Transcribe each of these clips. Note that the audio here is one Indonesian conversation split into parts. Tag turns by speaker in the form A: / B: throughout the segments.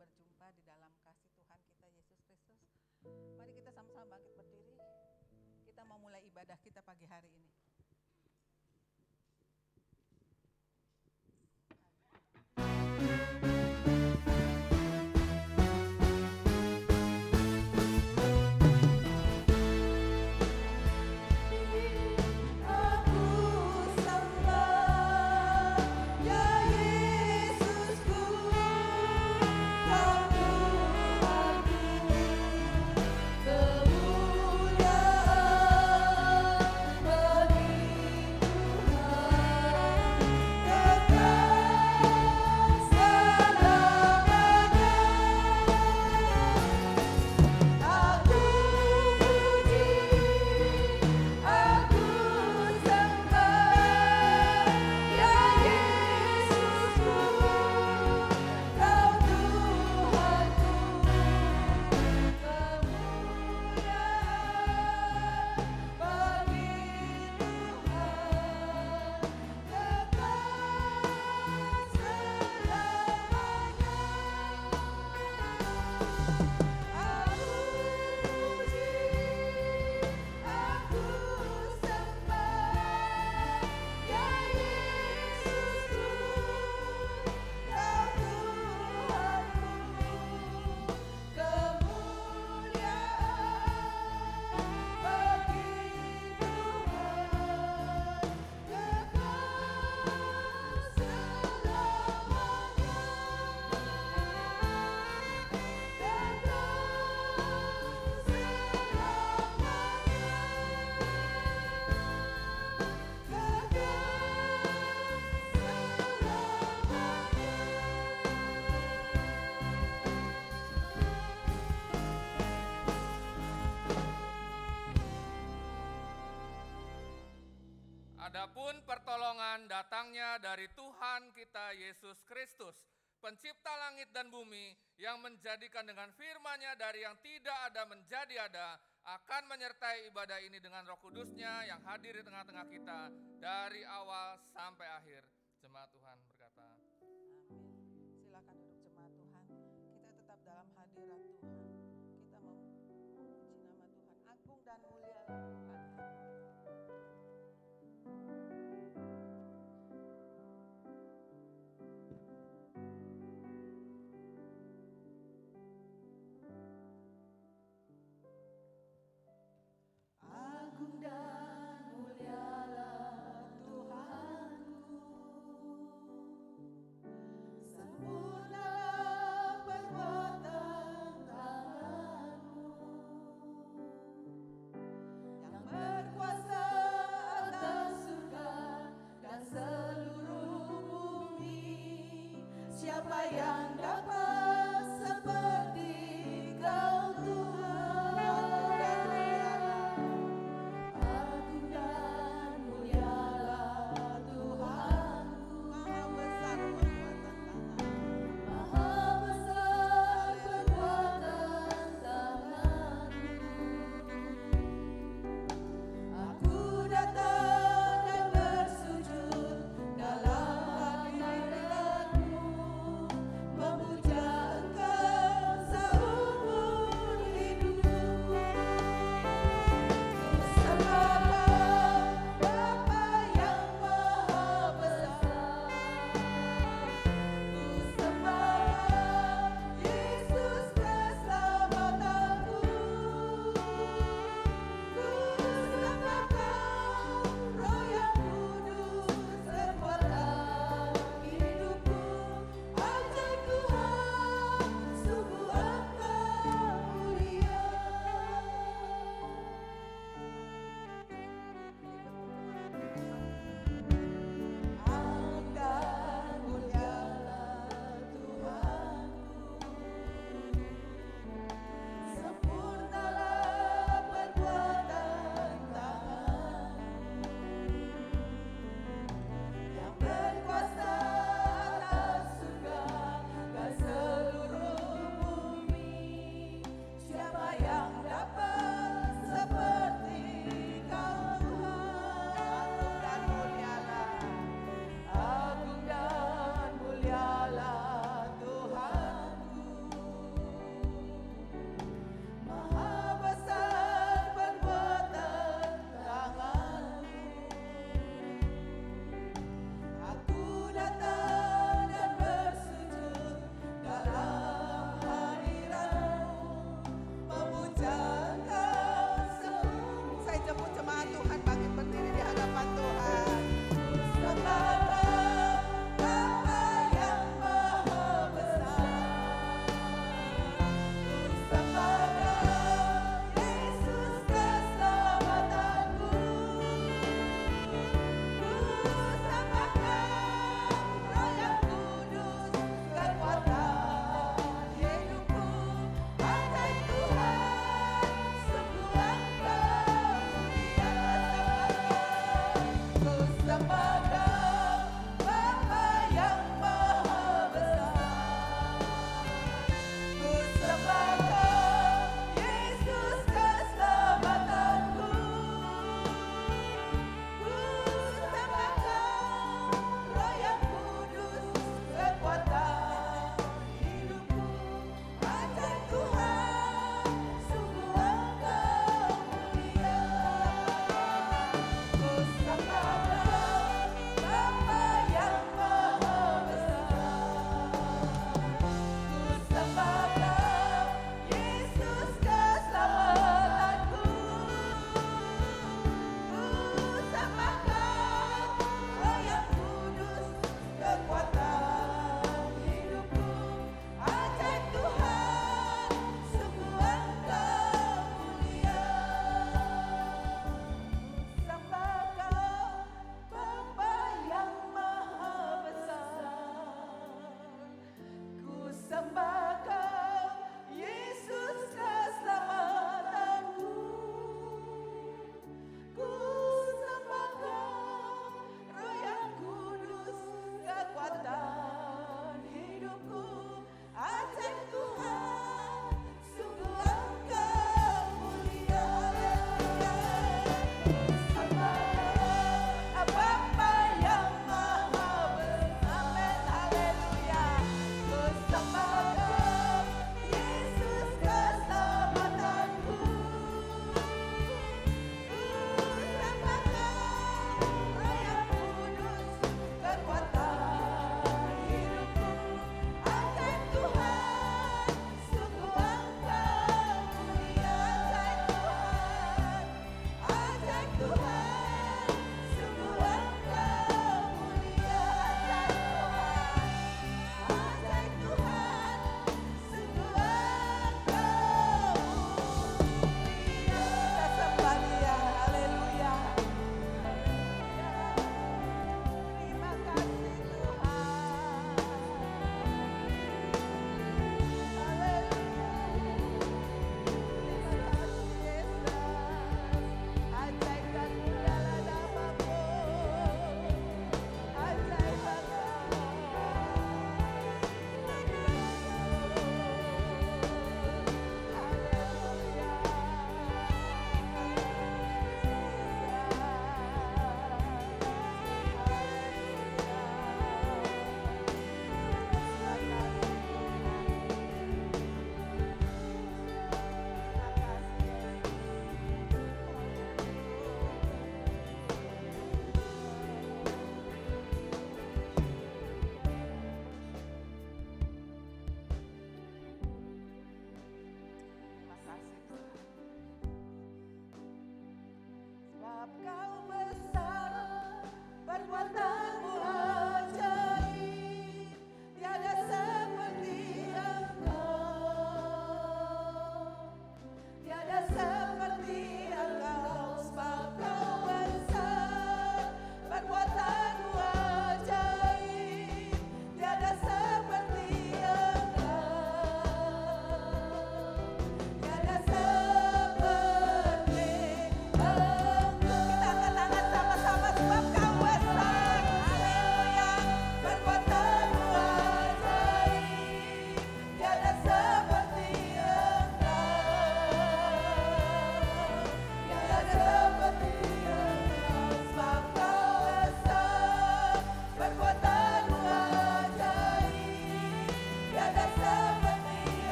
A: berjumpa di dalam kasih Tuhan kita Yesus Kristus. Mari kita sama-sama bangkit berdiri. Kita mau mulai ibadah kita pagi hari ini.
B: Adapun pertolongan datangnya dari Tuhan kita Yesus Kristus, pencipta langit dan bumi, yang menjadikan dengan firman-Nya dari yang tidak ada menjadi ada, akan menyertai ibadah ini dengan Roh Kudus-Nya yang hadir di tengah-tengah kita dari awal sampai akhir. Jemaat Tuhan berkata,
A: Amin. Silakan duduk jemaat Tuhan. Kita tetap dalam hadirat Tuhan. Kita memuji nama Tuhan. Agung dan mulia Tuhan.
C: Agung dan mulialah Tuhanku, sempurnalah perbuatan tangan-Mu, yang berkuasa atas surga dan seluruh bumi. Siapa yang dapat seperti Kau Tuhan? Agung dan mulialah Tuhanku, Maha besar perbuatan tangan-Mu. Aku datang dan bersujud dalam hadirat-Mu,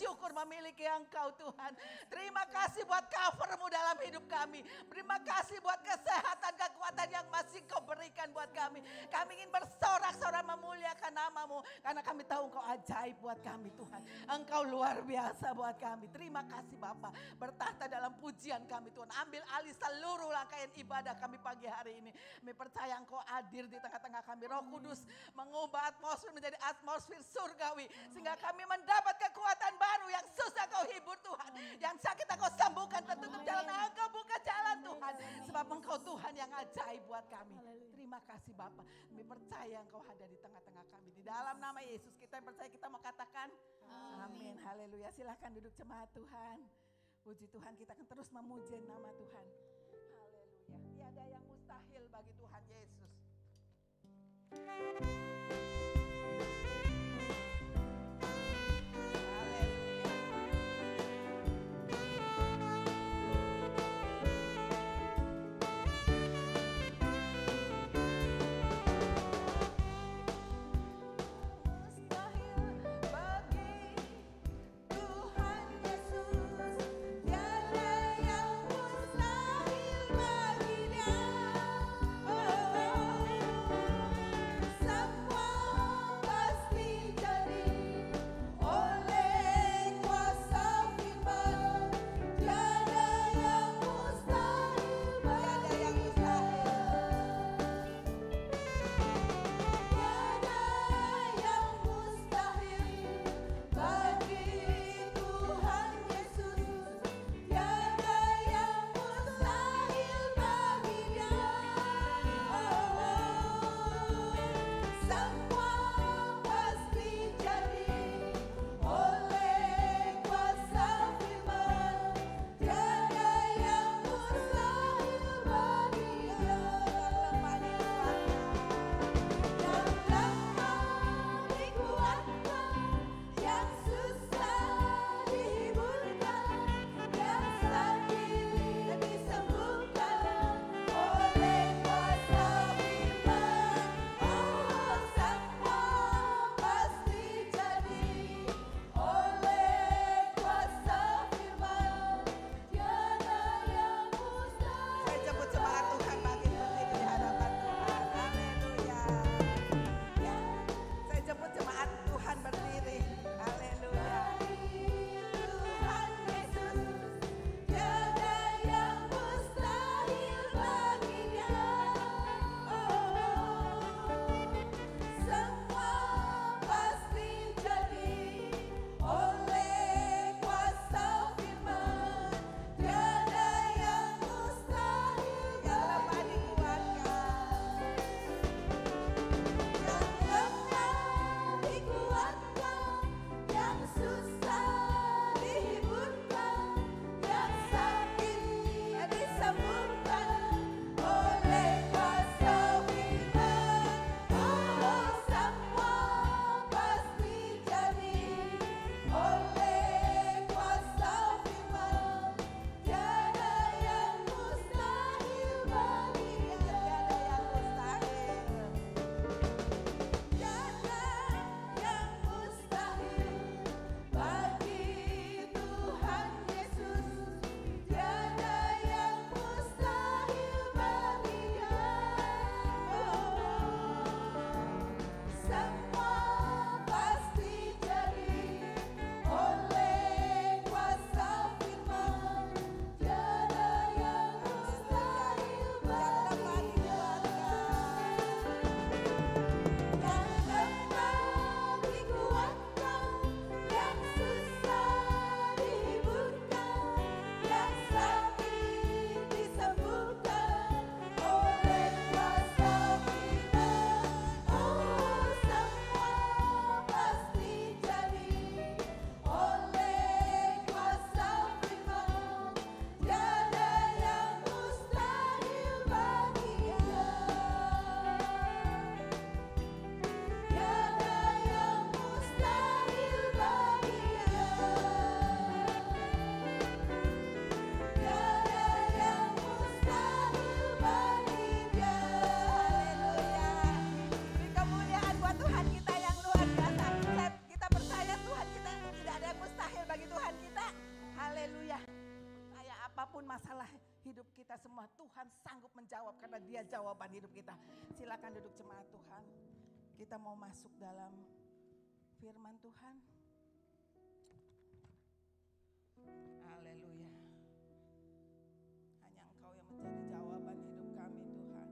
A: bersyukur memiliki Engkau Tuhan. Terima kasih buat cover-Mu dalam hidup kami. Terima kasih buat kesehatan, kekuatan yang masih Kau berikan buat kami. Kami ingin bersorak-sorak memuliakan nama-Mu. Karena kami tahu Engkau ajaib buat kami Tuhan. Engkau luar biasa buat kami. Terima kasih Bapa. Bertahta dalam pujian kami Tuhan. Ambil alih seluruh rangkaian ibadah kami pagi hari ini. Kami percaya Engkau hadir di tengah-tengah kami. Roh Kudus mengubah atmosfer menjadi atmosfer surgawi. Sehingga kami mendapat kekuatan baru yang susah Kau hibur Tuhan. Yang sakit Engkau sembuhkan. Tertutup jalan Engkau buka jalan Tuhan. Sebab Engkau Tuhan yang ajaib buat kami. Terima kasih Bapa. Kami percaya Engkau ada di tengah-tengah kami. Di dalam nama Yesus kita yang percaya kita mau katakan amin. Haleluya. Silahkan duduk jemaat Tuhan. Puji Tuhan, kita akan terus memuji nama Tuhan. Haleluya. Tiada yang mustahil bagi Tuhan Yesus.
C: Semua
A: apapun masalah hidup kita semua, Tuhan sanggup menjawab karena Dia jawaban hidup kita. Silakan duduk jemaat Tuhan. Kita mau masuk dalam firman Tuhan. Haleluya. Hanya Engkau yang menjadi jawaban hidup kami Tuhan.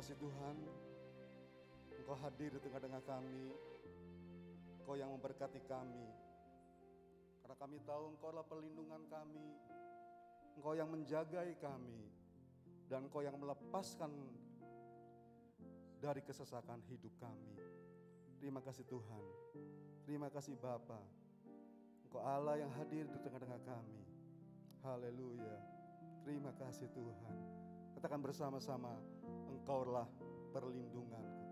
D: kasih Tuhan, Engkau hadir di tengah-tengah kami, Engkau yang memberkati kami. Karena kami tahu Engkau adalah perlindungan kami, Engkau yang menjagai kami, dan Engkau yang melepaskan dari kesesakan hidup kami. Terima kasih Tuhan, terima kasih Bapa. Engkau Allah yang hadir di tengah-tengah kami. Haleluya, terima kasih Tuhan. Katakan bersama-sama, Engkaulah perlindunganku.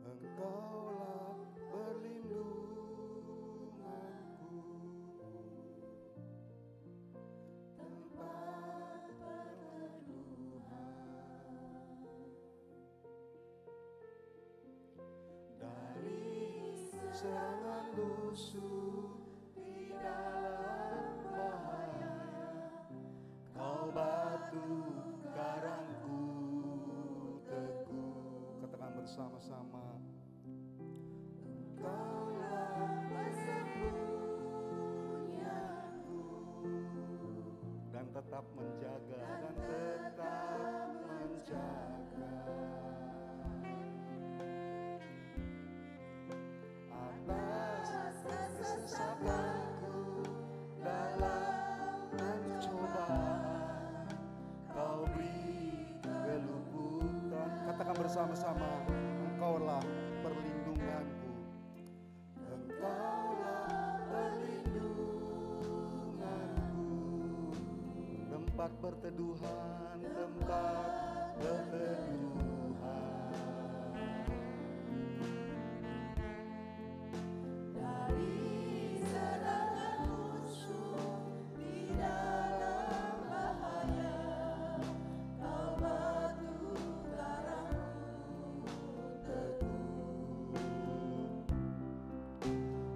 D: Engkaulah perlindunganku, tempat perteduhan dari serangan musuh di dalam bahaya. Kau batu karangku teguh. Katakan bersama-sama, Engkaulah persembunyianku, dan tetap menjaga, dan tetap menjaga. Atas kesesakanku dalam pencobaan, Kau beri keluputan. Katakan bersama-sama, Engkaulah perlindunganku. Engkaulah perlindunganku, tempat perteduhan, tempat perteduhan dari serangan musuh di dalam bahaya. Kau batu karangku teguh.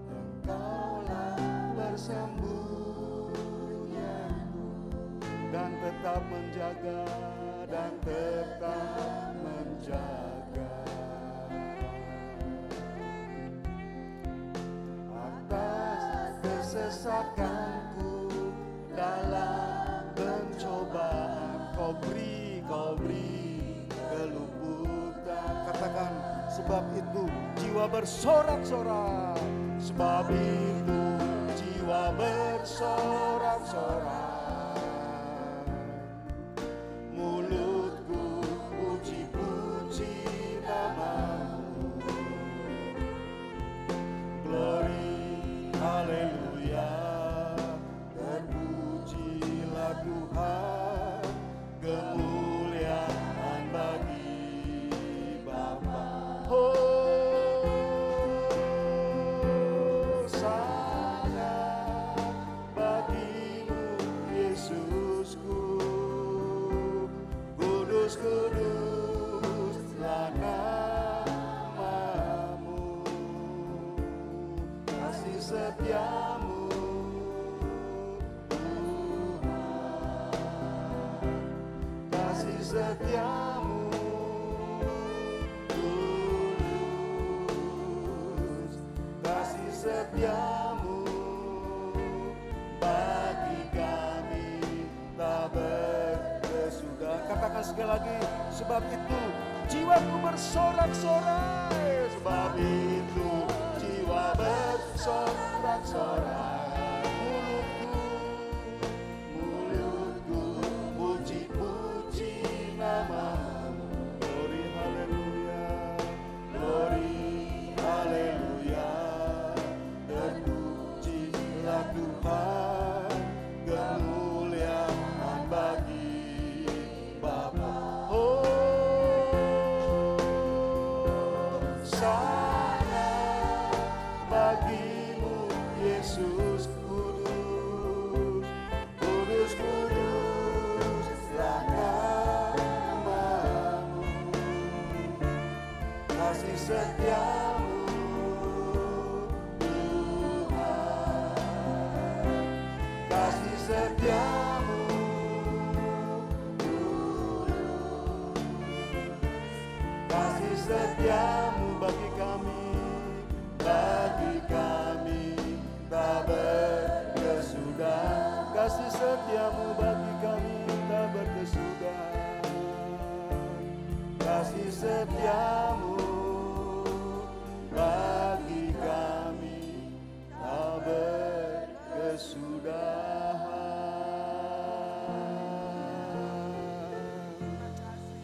D: Engkaulah persembunyianku, dan tetap menjaga, dan tetap menjaga. Atas kesesakanku dalam pencobaan, Kau beri keluputan. Katakan, sebab itu jiwa bersorak-sorak, sebab itu jiwa bersorak-sorak. Mulutku puji-puji nama-Mu. Glory, haleluya, terpujilah Tuhan, kemuliaan bagi Bapa. Hosana bagimu Yesusku, kudus kuduslah nama-Mu, kasih setiamu Tuhan, kasih setiamu tulus, kasih setiamu bagi kami tak berkesudahan. Katakan sekali lagi, sebab itu jiwaku bersorak-sorai, sebab itu jiwa bersorak-sorai. Mulutku puji-puji nama-Mu. Glory, haleluya, glory, haleluya, terpujilah Tuhan, kemuliaan bagi Bapa. Hosana bagimu Yesus, kudus, kudus, kuduslah nama-Mu, kasih setiamu Tuhan, kasih setiamu tulus, kasih setiamu bagi kami tak berkesudahan. Kasih setiamu bagi kami tak berkesudahan. setiamu bagi kami tak berkesudahan.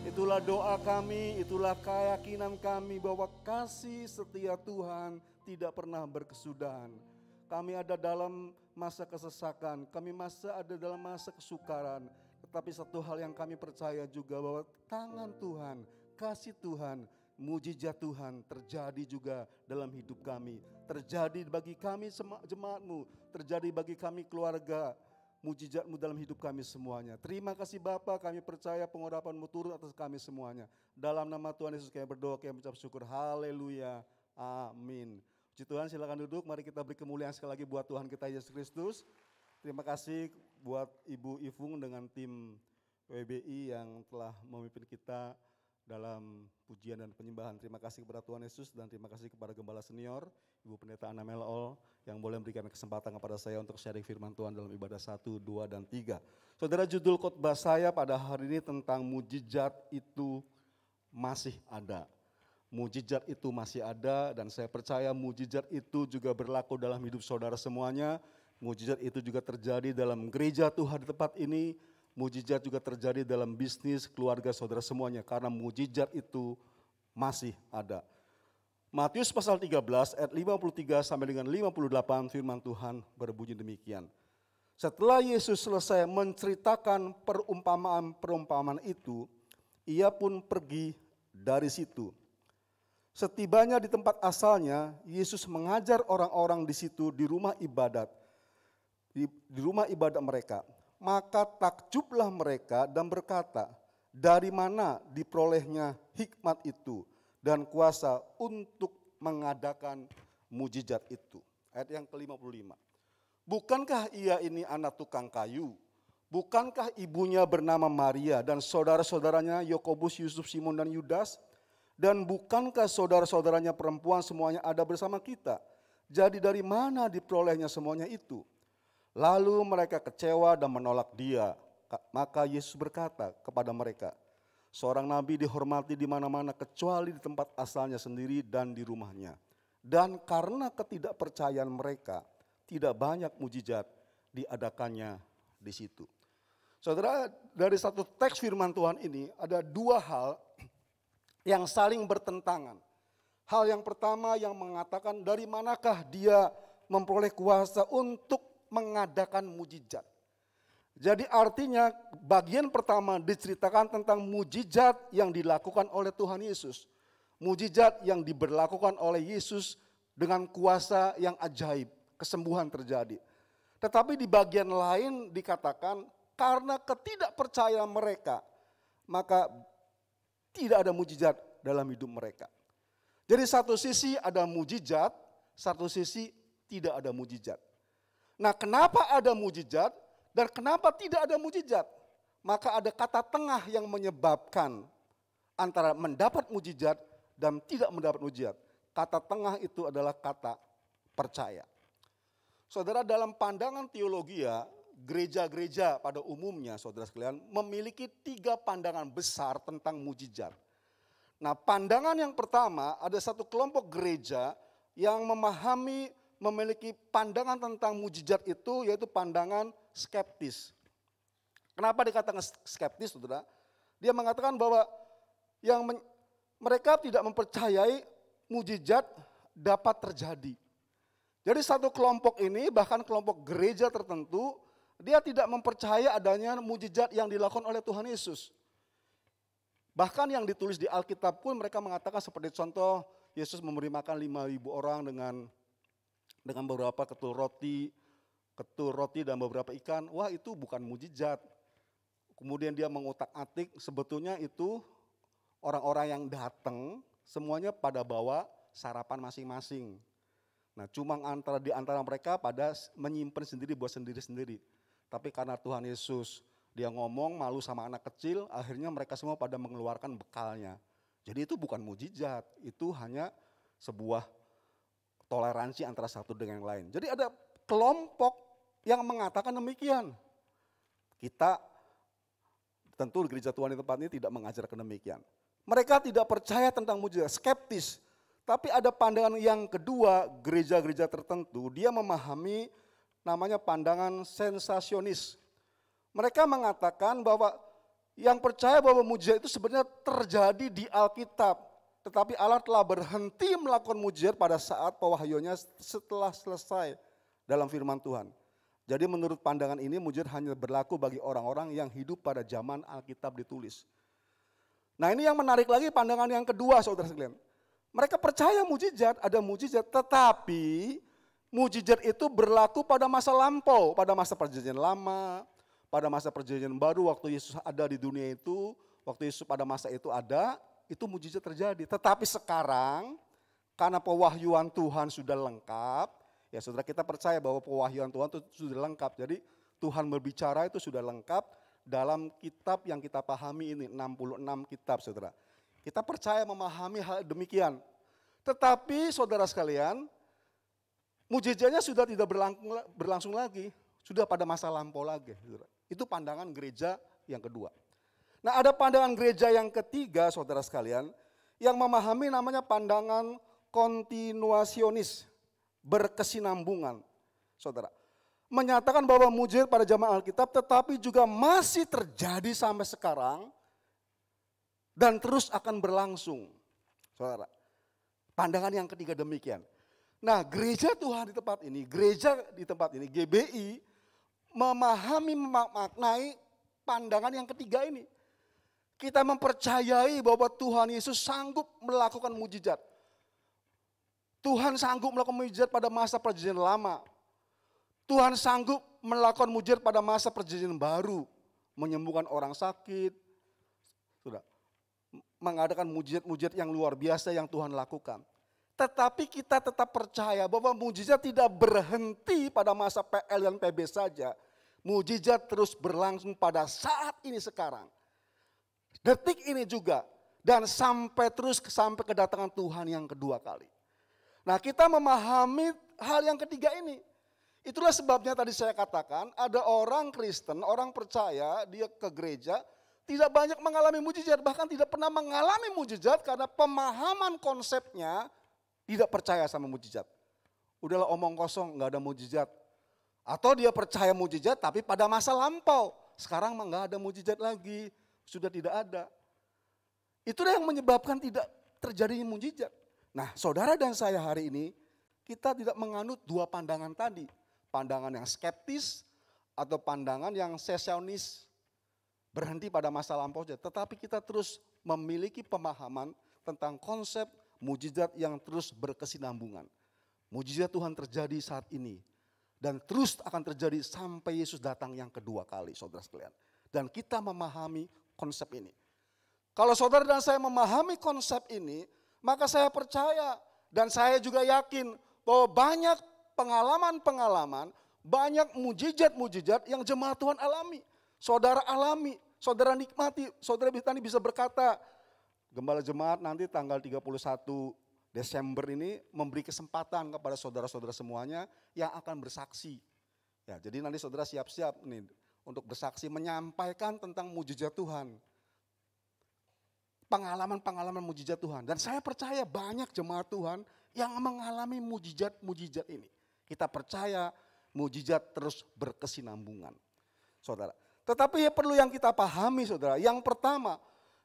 D: Itulah doa kami, itulah keyakinan kami bahwa kasih setia Tuhan tidak pernah berkesudahan. Kami ada dalam masa kesesakan, kami ada dalam masa kesukaran. Tetapi satu hal yang kami percaya juga bahwa tangan Tuhan, kasih Tuhan, mujizat Tuhan terjadi juga dalam hidup kami. Terjadi bagi kami jemaat-Mu, terjadi bagi kami keluarga, mujizat-Mu dalam hidup kami semuanya. Terima kasih Bapa, kami percaya pengurapan-Mu turun atas kami semuanya. Dalam nama Tuhan Yesus kami berdoa, kami mengucap syukur. Haleluya, amin. Puji Tuhan, silakan duduk, mari kita beri kemuliaan sekali lagi buat Tuhan kita Yesus Kristus. Terima kasih buat Ibu Ifung dengan tim WBI yang telah memimpin kita dalam pujian dan penyembahan. Terima kasih kepada Tuhan Yesus dan terima kasih kepada Gembala Senior, Ibu Pendeta Anna Melol yang boleh memberikan kesempatan kepada saya untuk sharing firman Tuhan dalam ibadah 1, 2, dan 3. Saudara, judul khotbah saya pada hari ini tentang mujizat itu masih ada. Mujizat itu masih ada dan saya percaya mujizat itu juga berlaku dalam hidup saudara semuanya. Mujizat itu juga terjadi dalam gereja Tuhan di tempat ini. Mujizat juga terjadi dalam bisnis, keluarga saudara semuanya. Karena mujizat itu masih ada. Matius pasal 13 ayat 53 sampai dengan 58 firman Tuhan berbunyi demikian. Setelah Yesus selesai menceritakan perumpamaan itu, ia pun pergi dari situ. Setibanya di tempat asalnya, Yesus mengajar orang-orang di situ di rumah ibadat. Di rumah ibadat mereka. Maka takjublah mereka dan berkata, dari mana diperolehnya hikmat itu dan kuasa untuk mengadakan mujizat itu. Ayat yang ke-55. Bukankah ia ini anak tukang kayu? Bukankah ibunya bernama Maria dan saudara-saudaranya Yakobus, Yusuf, Simon dan Yudas? Dan bukankah saudara-saudaranya perempuan semuanya ada bersama kita? Jadi dari mana diperolehnya semuanya itu? Lalu mereka kecewa dan menolak dia. Maka Yesus berkata kepada mereka, seorang nabi dihormati di mana-mana kecuali di tempat asalnya sendiri dan di rumahnya. Dan karena ketidakpercayaan mereka, tidak banyak mujizat diadakannya di situ. Saudara, dari satu teks firman Tuhan ini ada dua hal yang saling bertentangan. Hal yang pertama yang mengatakan dari manakah dia memperoleh kuasa untuk mengadakan mujizat. Jadi artinya bagian pertama diceritakan tentang mujizat yang dilakukan oleh Tuhan Yesus. Mujizat yang diberlakukan oleh Yesus dengan kuasa yang ajaib, kesembuhan terjadi. Tetapi di bagian lain dikatakan karena ketidakpercayaan mereka, maka tidak ada mujizat dalam hidup mereka. Jadi satu sisi ada mujizat, satu sisi tidak ada mujizat. Nah, kenapa ada mujizat dan kenapa tidak ada mujizat? Maka ada kata tengah yang menyebabkan antara mendapat mujizat dan tidak mendapat mujizat. Kata tengah itu adalah kata percaya. Saudara, dalam pandangan teologi ya, gereja-gereja pada umumnya saudara sekalian memiliki 3 pandangan besar tentang mujizat. Nah, pandangan yang pertama ada satu kelompok gereja yang memiliki pandangan tentang mujizat itu yaitu pandangan skeptis. Kenapa dikatakan skeptis, saudara? Dia mengatakan bahwa mereka tidak mempercayai mujizat dapat terjadi. Jadi satu kelompok ini, bahkan kelompok gereja tertentu, dia tidak mempercayai adanya mujizat yang dilakukan oleh Tuhan Yesus. Bahkan yang ditulis di Alkitab pun mereka mengatakan seperti contoh Yesus memberi makan 5.000 orang dengan beberapa ketul roti dan beberapa ikan. Wah, itu bukan mujizat. Kemudian dia mengutak-atik, sebetulnya itu orang-orang yang datang semuanya pada bawa sarapan masing-masing. Nah, cuma di antara mereka pada menyimpan sendiri buat sendiri-sendiri. Tapi karena Tuhan Yesus dia ngomong malu sama anak kecil, akhirnya mereka semua pada mengeluarkan bekalnya. Jadi itu bukan mujizat, itu hanya sebuah toleransi antara satu dengan yang lain. Jadi ada kelompok yang mengatakan demikian. Kita tentu gereja Tuhan di tempat ini tidak mengajarkan demikian. Mereka tidak percaya tentang mujizat, skeptis. Tapi ada pandangan yang kedua, gereja-gereja tertentu, dia memahami namanya pandangan sensasionis. Mereka mengatakan bahwa yang percaya bahwa mujizat itu sebenarnya terjadi di Alkitab. Tetapi Allah telah berhenti melakukan mujizat pada saat pewahyuannya setelah selesai dalam firman Tuhan. Jadi menurut pandangan ini mujizat hanya berlaku bagi orang-orang yang hidup pada zaman Alkitab ditulis. Nah ini yang menarik lagi pandangan yang kedua saudara sekalian. Mereka percaya mujizat, ada mujizat, tetapi mujizat itu berlaku pada masa lampau, pada masa perjanjian lama, pada masa perjanjian baru waktu Yesus ada di dunia itu, waktu Yesus pada masa itu ada, itu mujizat terjadi. Tetapi sekarang karena pewahyuan Tuhan sudah lengkap, ya saudara kita percaya bahwa pewahyuan Tuhan itu sudah lengkap. Jadi Tuhan berbicara itu sudah lengkap. Dalam kitab yang kita pahami ini, 66 kitab saudara. Kita percaya memahami hal demikian. Tetapi saudara sekalian, mujizatnya sudah tidak berlangsung lagi. Sudah pada masa lampau lagi. Saudara. Itu pandangan gereja yang kedua. Nah ada pandangan gereja yang ketiga saudara sekalian, yang memahami namanya pandangan kontinuasionis, berkesinambungan. Saudara. Menyatakan bahwa mujizat pada zaman Alkitab tetapi juga masih terjadi sampai sekarang dan terus akan berlangsung. Saudara, pandangan yang ketiga demikian. Nah gereja Tuhan di tempat ini, GBI, memahami, memaknai pandangan yang ketiga ini. Kita mempercayai bahwa Tuhan Yesus sanggup melakukan mujizat. Tuhan sanggup melakukan mujizat pada masa perjanjian lama. Tuhan sanggup melakukan mujizat pada masa perjanjian baru, menyembuhkan orang sakit, sudah mengadakan mujizat-mujizat yang luar biasa yang Tuhan lakukan. Tetapi kita tetap percaya bahwa mujizat tidak berhenti pada masa PL dan PB saja. Mujizat terus berlangsung pada saat ini sekarang. Detik ini juga dan sampai kedatangan Tuhan yang kedua kali. Nah, kita memahami hal yang ketiga ini. Itulah sebabnya tadi saya katakan ada orang Kristen, orang percaya, dia ke gereja, tidak banyak mengalami mujizat, bahkan tidak pernah mengalami mujizat karena pemahaman konsepnya tidak percaya sama mujizat. Udahlah omong kosong, nggak ada mujizat. Atau dia percaya mujizat tapi pada masa lampau, sekarang mah nggak ada mujizat lagi, sudah tidak ada. Itulah yang menyebabkan tidak terjadinya mujizat. Nah saudara dan saya hari ini, kita tidak menganut dua pandangan tadi. Pandangan yang skeptis atau pandangan yang sesionis, berhenti pada masa lampau saja. Tetapi kita terus memiliki pemahaman tentang konsep mujizat yang terus berkesinambungan. Mujizat Tuhan terjadi saat ini dan terus akan terjadi sampai Yesus datang yang kedua kali, saudara sekalian. Dan kita memahami konsep ini. Kalau saudara dan saya memahami konsep ini, maka saya percaya dan saya juga yakin bahwa banyak pengalaman-pengalaman, banyak mujizat-mujizat yang jemaat Tuhan alami. Saudara alami, saudara nikmati, saudara bisa berkata, Gembala Jemaat nanti tanggal 31 Desember ini memberi kesempatan kepada saudara-saudara semuanya yang akan bersaksi. Ya, jadi nanti saudara siap-siap nih untuk bersaksi menyampaikan tentang mujizat Tuhan. Pengalaman-pengalaman mujizat Tuhan. Dan saya percaya banyak jemaat Tuhan yang mengalami mujizat-mujizat ini. Kita percaya mujizat terus berkesinambungan. Saudara. Tetapi perlu yang kita pahami saudara. Yang pertama,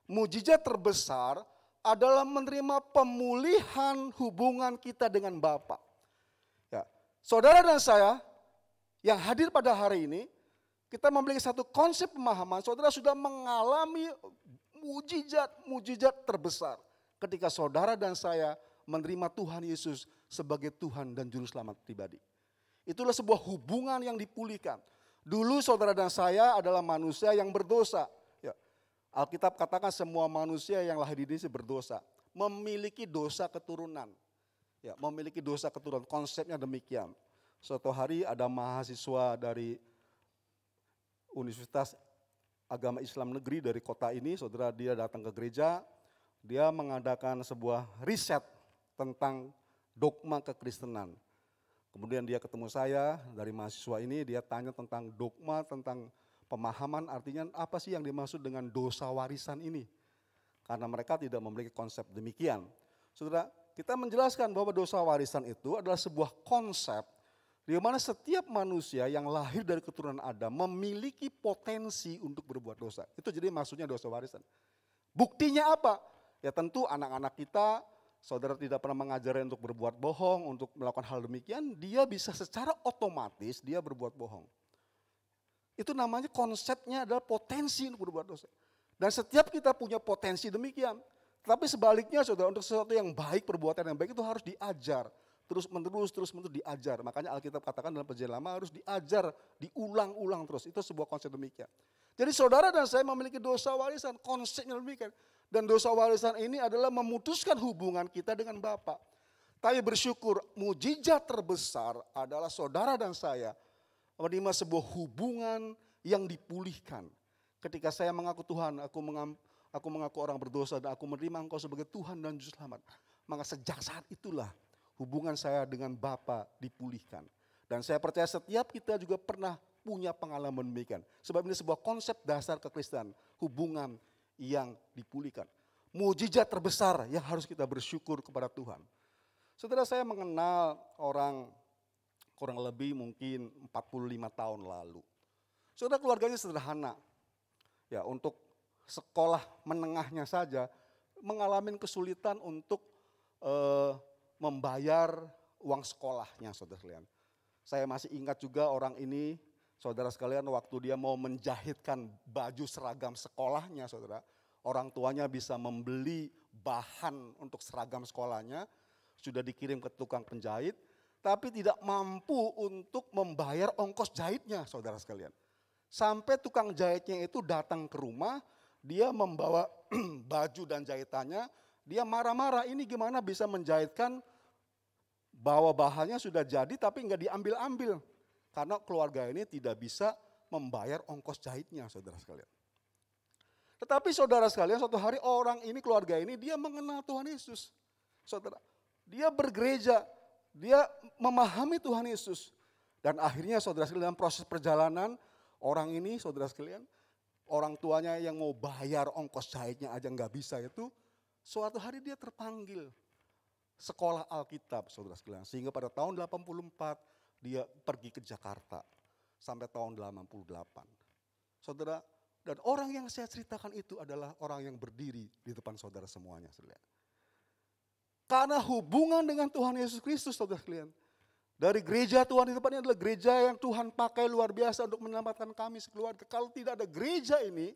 D: mujizat terbesar adalah menerima pemulihan hubungan kita dengan Bapa. Ya. Saudara dan saya yang hadir pada hari ini, kita memiliki satu konsep pemahaman, saudara sudah mengalami mujizat terbesar ketika saudara dan saya menerima Tuhan Yesus sebagai Tuhan dan Juru Selamat pribadi. Itulah sebuah hubungan yang dipulihkan. Dulu saudara dan saya adalah manusia yang berdosa. Ya. Alkitab katakan semua manusia yang lahir di sini berdosa. Memiliki dosa keturunan. Ya, memiliki dosa keturunan, konsepnya demikian. Suatu hari ada mahasiswa dari Universitas Agama Islam Negeri dari kota ini, saudara, dia datang ke gereja, dia mengadakan sebuah riset tentang dogma kekristenan. Kemudian dia ketemu saya dari mahasiswa ini, dia tanya tentang dogma, tentang pemahaman artinya apa sih yang dimaksud dengan dosa warisan ini. karena mereka tidak memiliki konsep demikian. Saudara, kita menjelaskan bahwa dosa warisan itu adalah sebuah konsep di mana setiap manusia yang lahir dari keturunan Adam memiliki potensi untuk berbuat dosa. Itu jadi maksudnya dosa warisan. Buktinya apa? Ya tentu anak-anak kita, saudara tidak pernah mengajarkan untuk berbuat bohong, untuk melakukan hal demikian, dia bisa secara otomatis dia berbuat bohong. Itu namanya konsepnya adalah potensi untuk berbuat dosa. Dan setiap kita punya potensi demikian. Tapi sebaliknya saudara, untuk sesuatu yang baik, perbuatan yang baik itu harus diajar. Terus menerus diajar. Makanya Alkitab katakan dalam Perjanjian Lama harus diajar, diulang-ulang terus. Itu sebuah konsep demikian. Jadi saudara dan saya memiliki dosa warisan, konsepnya demikian. Dan dosa warisan ini adalah memutuskan hubungan kita dengan Bapa. Tapi bersyukur, mujizat terbesar adalah saudara dan saya menerima sebuah hubungan yang dipulihkan. Ketika saya mengaku Tuhan, aku mengaku orang berdosa dan aku menerima Engkau sebagai Tuhan dan Juru Selamat. Maka sejak saat itulah hubungan saya dengan Bapa dipulihkan. Dan saya percaya setiap kita juga pernah punya pengalaman demikian. Sebab ini sebuah konsep dasar kekristenan, hubungan yang dipulihkan. Mujizat terbesar yang harus kita bersyukur kepada Tuhan. Saudara, saya mengenal orang kurang lebih mungkin 45 tahun lalu. Saudara, keluarganya sederhana. Ya, untuk sekolah menengahnya saja mengalami kesulitan untuk membayar uang sekolahnya, saudara sekalian. Saya masih ingat juga orang ini, saudara sekalian, waktu dia mau menjahitkan baju seragam sekolahnya, saudara. Orang tuanya bisa membeli bahan untuk seragam sekolahnya, sudah dikirim ke tukang penjahit, tapi tidak mampu untuk membayar ongkos jahitnya, saudara sekalian. Sampai tukang jahitnya itu datang ke rumah, dia membawa baju dan jahitannya, dia marah-marah, ini gimana bisa menjahitkan, bawa bahannya sudah jadi tapi nggak diambil-ambil. Karena keluarga ini tidak bisa membayar ongkos jahitnya, saudara sekalian. Tetapi saudara sekalian, suatu hari orang ini, keluarga ini, dia mengenal Tuhan Yesus. Saudara, dia bergereja, dia memahami Tuhan Yesus. Dan akhirnya saudara sekalian, dalam proses perjalanan, orang ini, saudara sekalian, orang tuanya yang mau bayar ongkos jahitnya aja nggak bisa itu, suatu hari dia terpanggil sekolah Alkitab, saudara sekalian. Sehingga pada tahun 84 dia pergi ke Jakarta sampai tahun 88. Saudara, dan orang yang saya ceritakan itu adalah orang yang berdiri di depan saudara semuanya, saudara. Karena hubungan dengan Tuhan Yesus Kristus, saudara sekalian. Dari gereja Tuhan di depannya adalah gereja yang Tuhan pakai luar biasa untuk menyelamatkan kami sekeluarga. Kalau tidak ada gereja ini,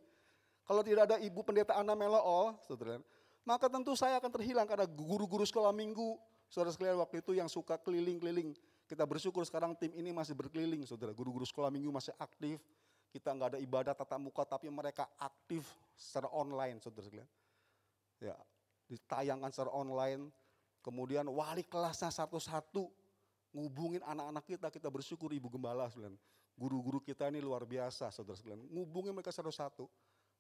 D: kalau tidak ada Ibu Pendeta Ana Melool, saudara, maka tentu saya akan terhilang karena guru-guru sekolah minggu, saudara sekalian, waktu itu yang suka keliling-keliling. Kita bersyukur sekarang tim ini masih berkeliling, saudara. Guru-guru sekolah minggu masih aktif. Kita nggak ada ibadah tatap muka, tapi mereka aktif secara online, saudara sekalian. Ya, ditayangkan secara online. Kemudian wali kelasnya satu-satu ngubungin anak-anak kita bersyukur Ibu Gembala, saudara. Guru-guru kita ini luar biasa, saudara sekalian. Ngubungin mereka satu-satu.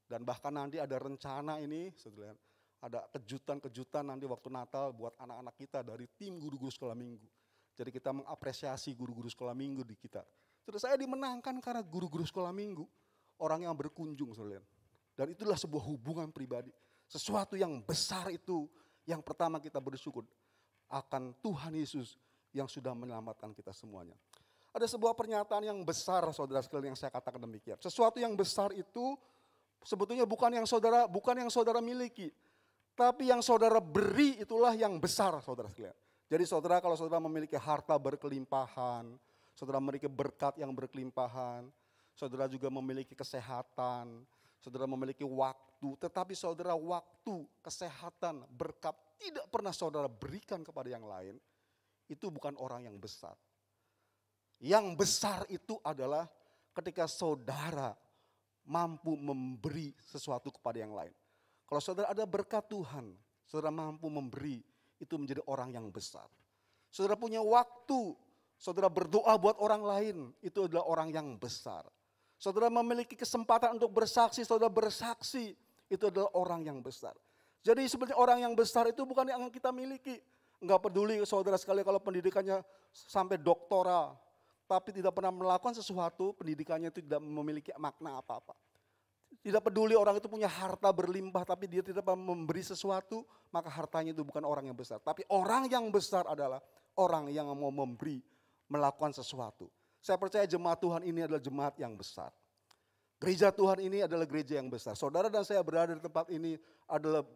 D: Dan bahkan nanti ada rencana ini, saudara, ada kejutan-kejutan nanti waktu Natal buat anak-anak kita dari tim guru-guru sekolah minggu. Jadi kita mengapresiasi guru-guru sekolah minggu di kita. Saudara, saya dimenangkan karena guru-guru sekolah minggu, orang yang berkunjung, saudara. Dan itulah sebuah hubungan pribadi. Sesuatu yang besar itu, yang pertama kita bersyukur akan Tuhan Yesus yang sudah menyelamatkan kita semuanya. Ada sebuah pernyataan yang besar, saudara sekalian, yang saya katakan demikian. Sesuatu yang besar itu sebetulnya bukan yang saudara miliki, tapi yang saudara beri itulah yang besar, saudara sekalian. Jadi saudara, kalau saudara memiliki harta berkelimpahan, saudara memiliki berkat yang berkelimpahan, saudara juga memiliki kesehatan, saudara memiliki waktu, tetapi saudara waktu, kesehatan, berkat tidak pernah saudara berikan kepada yang lain, itu bukan orang yang besar. Yang besar itu adalah ketika saudara mampu memberi sesuatu kepada yang lain. Kalau saudara ada berkat Tuhan, saudara mampu memberi, itu menjadi orang yang besar. Saudara punya waktu, saudara berdoa buat orang lain, itu adalah orang yang besar. Saudara memiliki kesempatan untuk bersaksi, saudara bersaksi, itu adalah orang yang besar. Jadi sebenarnya orang yang besar itu bukan yang kita miliki. Enggak peduli saudara sekali kalau pendidikannya sampai doktoral, tapi tidak pernah melakukan sesuatu, pendidikannya itu tidak memiliki makna apa-apa. Tidak peduli orang itu punya harta berlimpah tapi dia tidak memberi sesuatu, maka hartanya itu bukan orang yang besar. Tapi orang yang besar adalah orang yang mau memberi, melakukan sesuatu. Saya percaya jemaat Tuhan ini adalah jemaat yang besar. Gereja Tuhan ini adalah gereja yang besar. Saudara dan saya berada di tempat ini adalah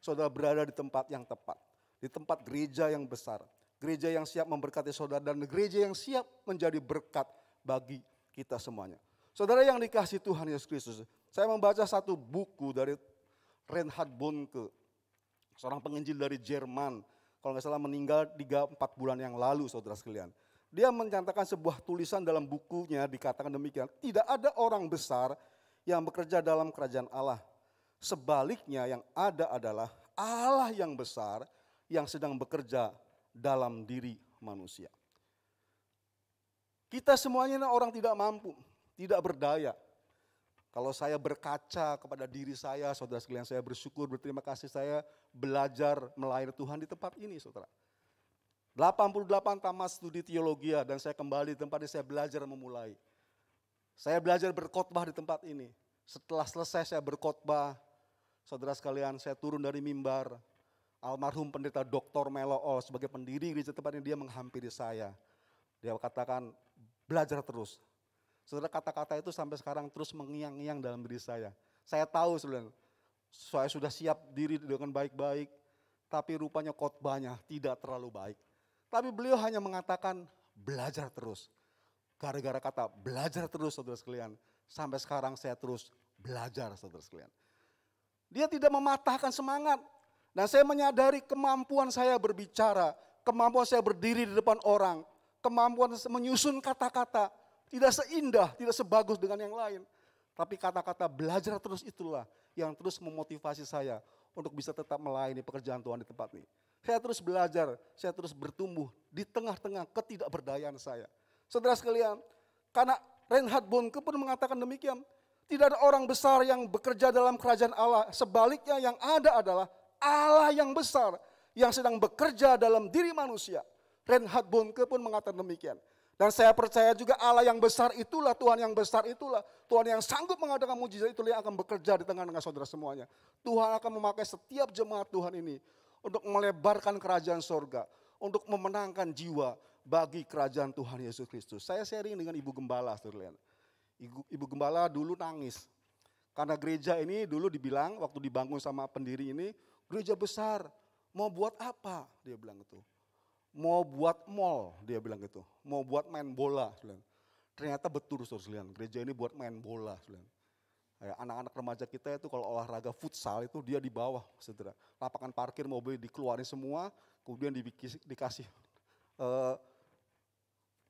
D: saudara berada di tempat yang tepat. Di tempat gereja yang besar. Gereja yang siap memberkati saudara dan gereja yang siap menjadi berkat bagi kita semuanya. Saudara yang dikasihi Tuhan Yesus Kristus, saya membaca satu buku dari Reinhard Bonnke, seorang penginjil dari Jerman, kalau nggak salah meninggal 3-4 bulan yang lalu, saudara sekalian. Dia mencantumkan sebuah tulisan dalam bukunya, dikatakan demikian, tidak ada orang besar yang bekerja dalam kerajaan Allah. Sebaliknya yang ada adalah Allah yang besar yang sedang bekerja dalam diri manusia. Kita semuanya orang tidak mampu, tidak berdaya. Kalau saya berkaca kepada diri saya, saudara sekalian, saya bersyukur, berterima kasih saya belajar melayani Tuhan di tempat ini, saudara. 88 tamat studi teologi dan saya kembali di tempat ini, saya belajar memulai. Saya belajar berkhotbah di tempat ini. Setelah selesai saya berkhotbah, saudara sekalian, saya turun dari mimbar. Almarhum pendeta Dr. Melool sebagai pendiri gereja tempat ini, dia menghampiri saya. Dia katakan, belajar terus. Saudara, kata-kata itu sampai sekarang terus mengiang-iang dalam diri saya. Saya tahu sebenarnya, saya sudah siap diri dengan baik-baik, tapi rupanya khotbahnya tidak terlalu baik. Tapi beliau hanya mengatakan belajar terus. Gara-gara kata belajar terus, saudara sekalian, sampai sekarang saya terus belajar, saudara sekalian. Dia tidak mematahkan semangat. Dan saya menyadari kemampuan saya berbicara, kemampuan saya berdiri di depan orang, kemampuan menyusun kata-kata, tidak seindah, tidak sebagus dengan yang lain. Tapi kata-kata belajar terus itulah yang terus memotivasi saya untuk bisa tetap melayani pekerjaan Tuhan di tempat ini. Saya terus belajar, saya terus bertumbuh di tengah-tengah ketidakberdayaan saya. Saudara sekalian, karena Reinhard Bonnke pun mengatakan demikian. Tidak ada orang besar yang bekerja dalam kerajaan Allah. Sebaliknya yang ada adalah Allah yang besar yang sedang bekerja dalam diri manusia. Reinhard Bonnke pun mengatakan demikian. Dan saya percaya juga Allah yang besar itulah, Tuhan yang besar itulah, Tuhan yang sanggup mengadakan mujizat itulah yang akan bekerja di tengah-tengah saudara semuanya. Tuhan akan memakai setiap jemaat Tuhan ini untuk melebarkan kerajaan sorga, untuk memenangkan jiwa bagi kerajaan Tuhan Yesus Kristus. Saya sharing dengan Ibu Gembala, saudara. Ibu Gembala dulu nangis, karena gereja ini dulu dibilang waktu dibangun sama pendiri ini, gereja besar, mau buat apa? Dia bilang itu. Mau buat mall, dia bilang gitu. Mau buat main bola. Ternyata betul, saudara. Gereja ini buat main bola. Kayak anak-anak remaja kita itu kalau olahraga futsal itu dia di bawah, saudara. Lapangan parkir mobil dikeluarin semua, kemudian dikasih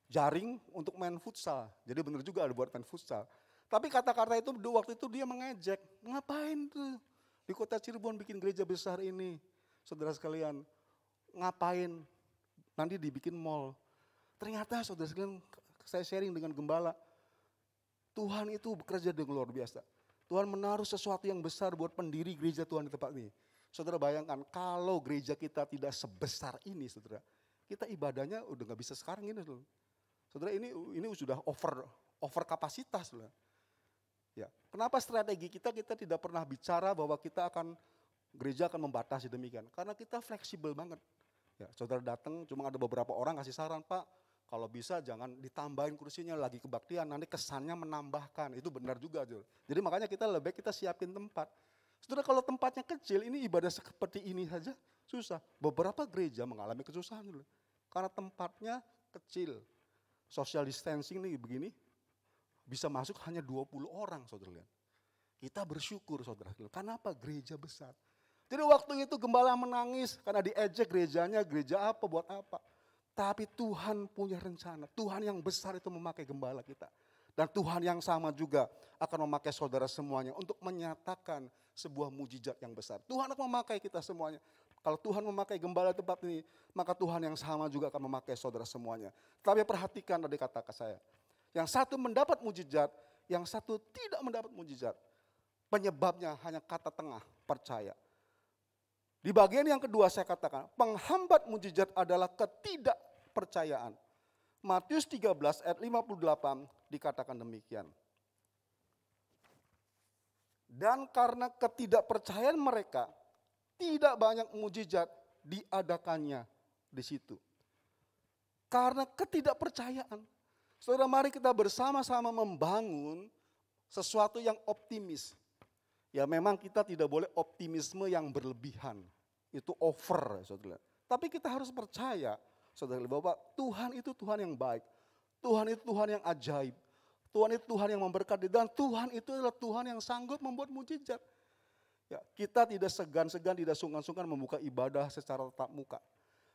D: jaring untuk main futsal. Jadi benar juga ada buat main futsal. Tapi kata-kata itu waktu itu dia mengejek. Ngapain tuh di kota Cirebon bikin gereja besar ini? Saudara sekalian, ngapain? Nanti dibikin mall. Ternyata saudara sekalian, saya sharing dengan gembala, Tuhan itu bekerja dengan luar biasa. Tuhan menaruh sesuatu yang besar buat pendiri gereja Tuhan di tempat ini. Saudara bayangkan kalau gereja kita tidak sebesar ini, saudara, kita ibadahnya udah gak bisa sekarang ini. Saudara, ini sudah over kapasitas. Saudara. Ya, kenapa strategi kita tidak pernah bicara bahwa gereja akan membatasi demikian? Karena kita fleksibel banget. Ya, saudara datang, cuma ada beberapa orang kasih saran, Pak, kalau bisa jangan ditambahin kursinya lagi kebaktian, nanti kesannya menambahkan, itu benar juga. Jadi makanya kita lebih baik kita siapin tempat. Saudara, kalau tempatnya kecil, ini ibadah seperti ini saja susah. Beberapa gereja mengalami kesusahan, karena tempatnya kecil. Social distancing nih begini, bisa masuk hanya 20 orang, saudara lihat. Kita bersyukur, saudara. Kenapa? Gereja besar. Jadi waktu itu gembala menangis karena diejek gerejanya, gereja apa, buat apa. Tapi Tuhan punya rencana, Tuhan yang besar itu memakai gembala kita. Dan Tuhan yang sama juga akan memakai saudara semuanya untuk menyatakan sebuah mujizat yang besar. Tuhan akan memakai kita semuanya. Kalau Tuhan memakai gembala tempat ini, maka Tuhan yang sama juga akan memakai saudara semuanya. Tapi perhatikan tadi kata saya, yang satu mendapat mujizat, yang satu tidak mendapat mujizat. Penyebabnya hanya kata tengah, percaya. Di bagian yang kedua saya katakan, penghambat mujizat adalah ketidakpercayaan. Matius 13 ayat 58 dikatakan demikian. Dan karena ketidakpercayaan mereka, tidak banyak mujizat diadakannya di situ. Karena ketidakpercayaan. Saudara, mari kita bersama-sama membangun sesuatu yang optimis. Ya memang kita tidak boleh optimisme yang berlebihan. Itu over, saudara. Tapi kita harus percaya, saudara, bahwa Tuhan itu Tuhan yang baik. Tuhan itu Tuhan yang ajaib. Tuhan itu Tuhan yang memberkati. Dan Tuhan itu adalah Tuhan yang sanggup membuat mujizat. Ya, kita tidak segan-segan, tidak sungkan-sungkan membuka ibadah secara tatap muka.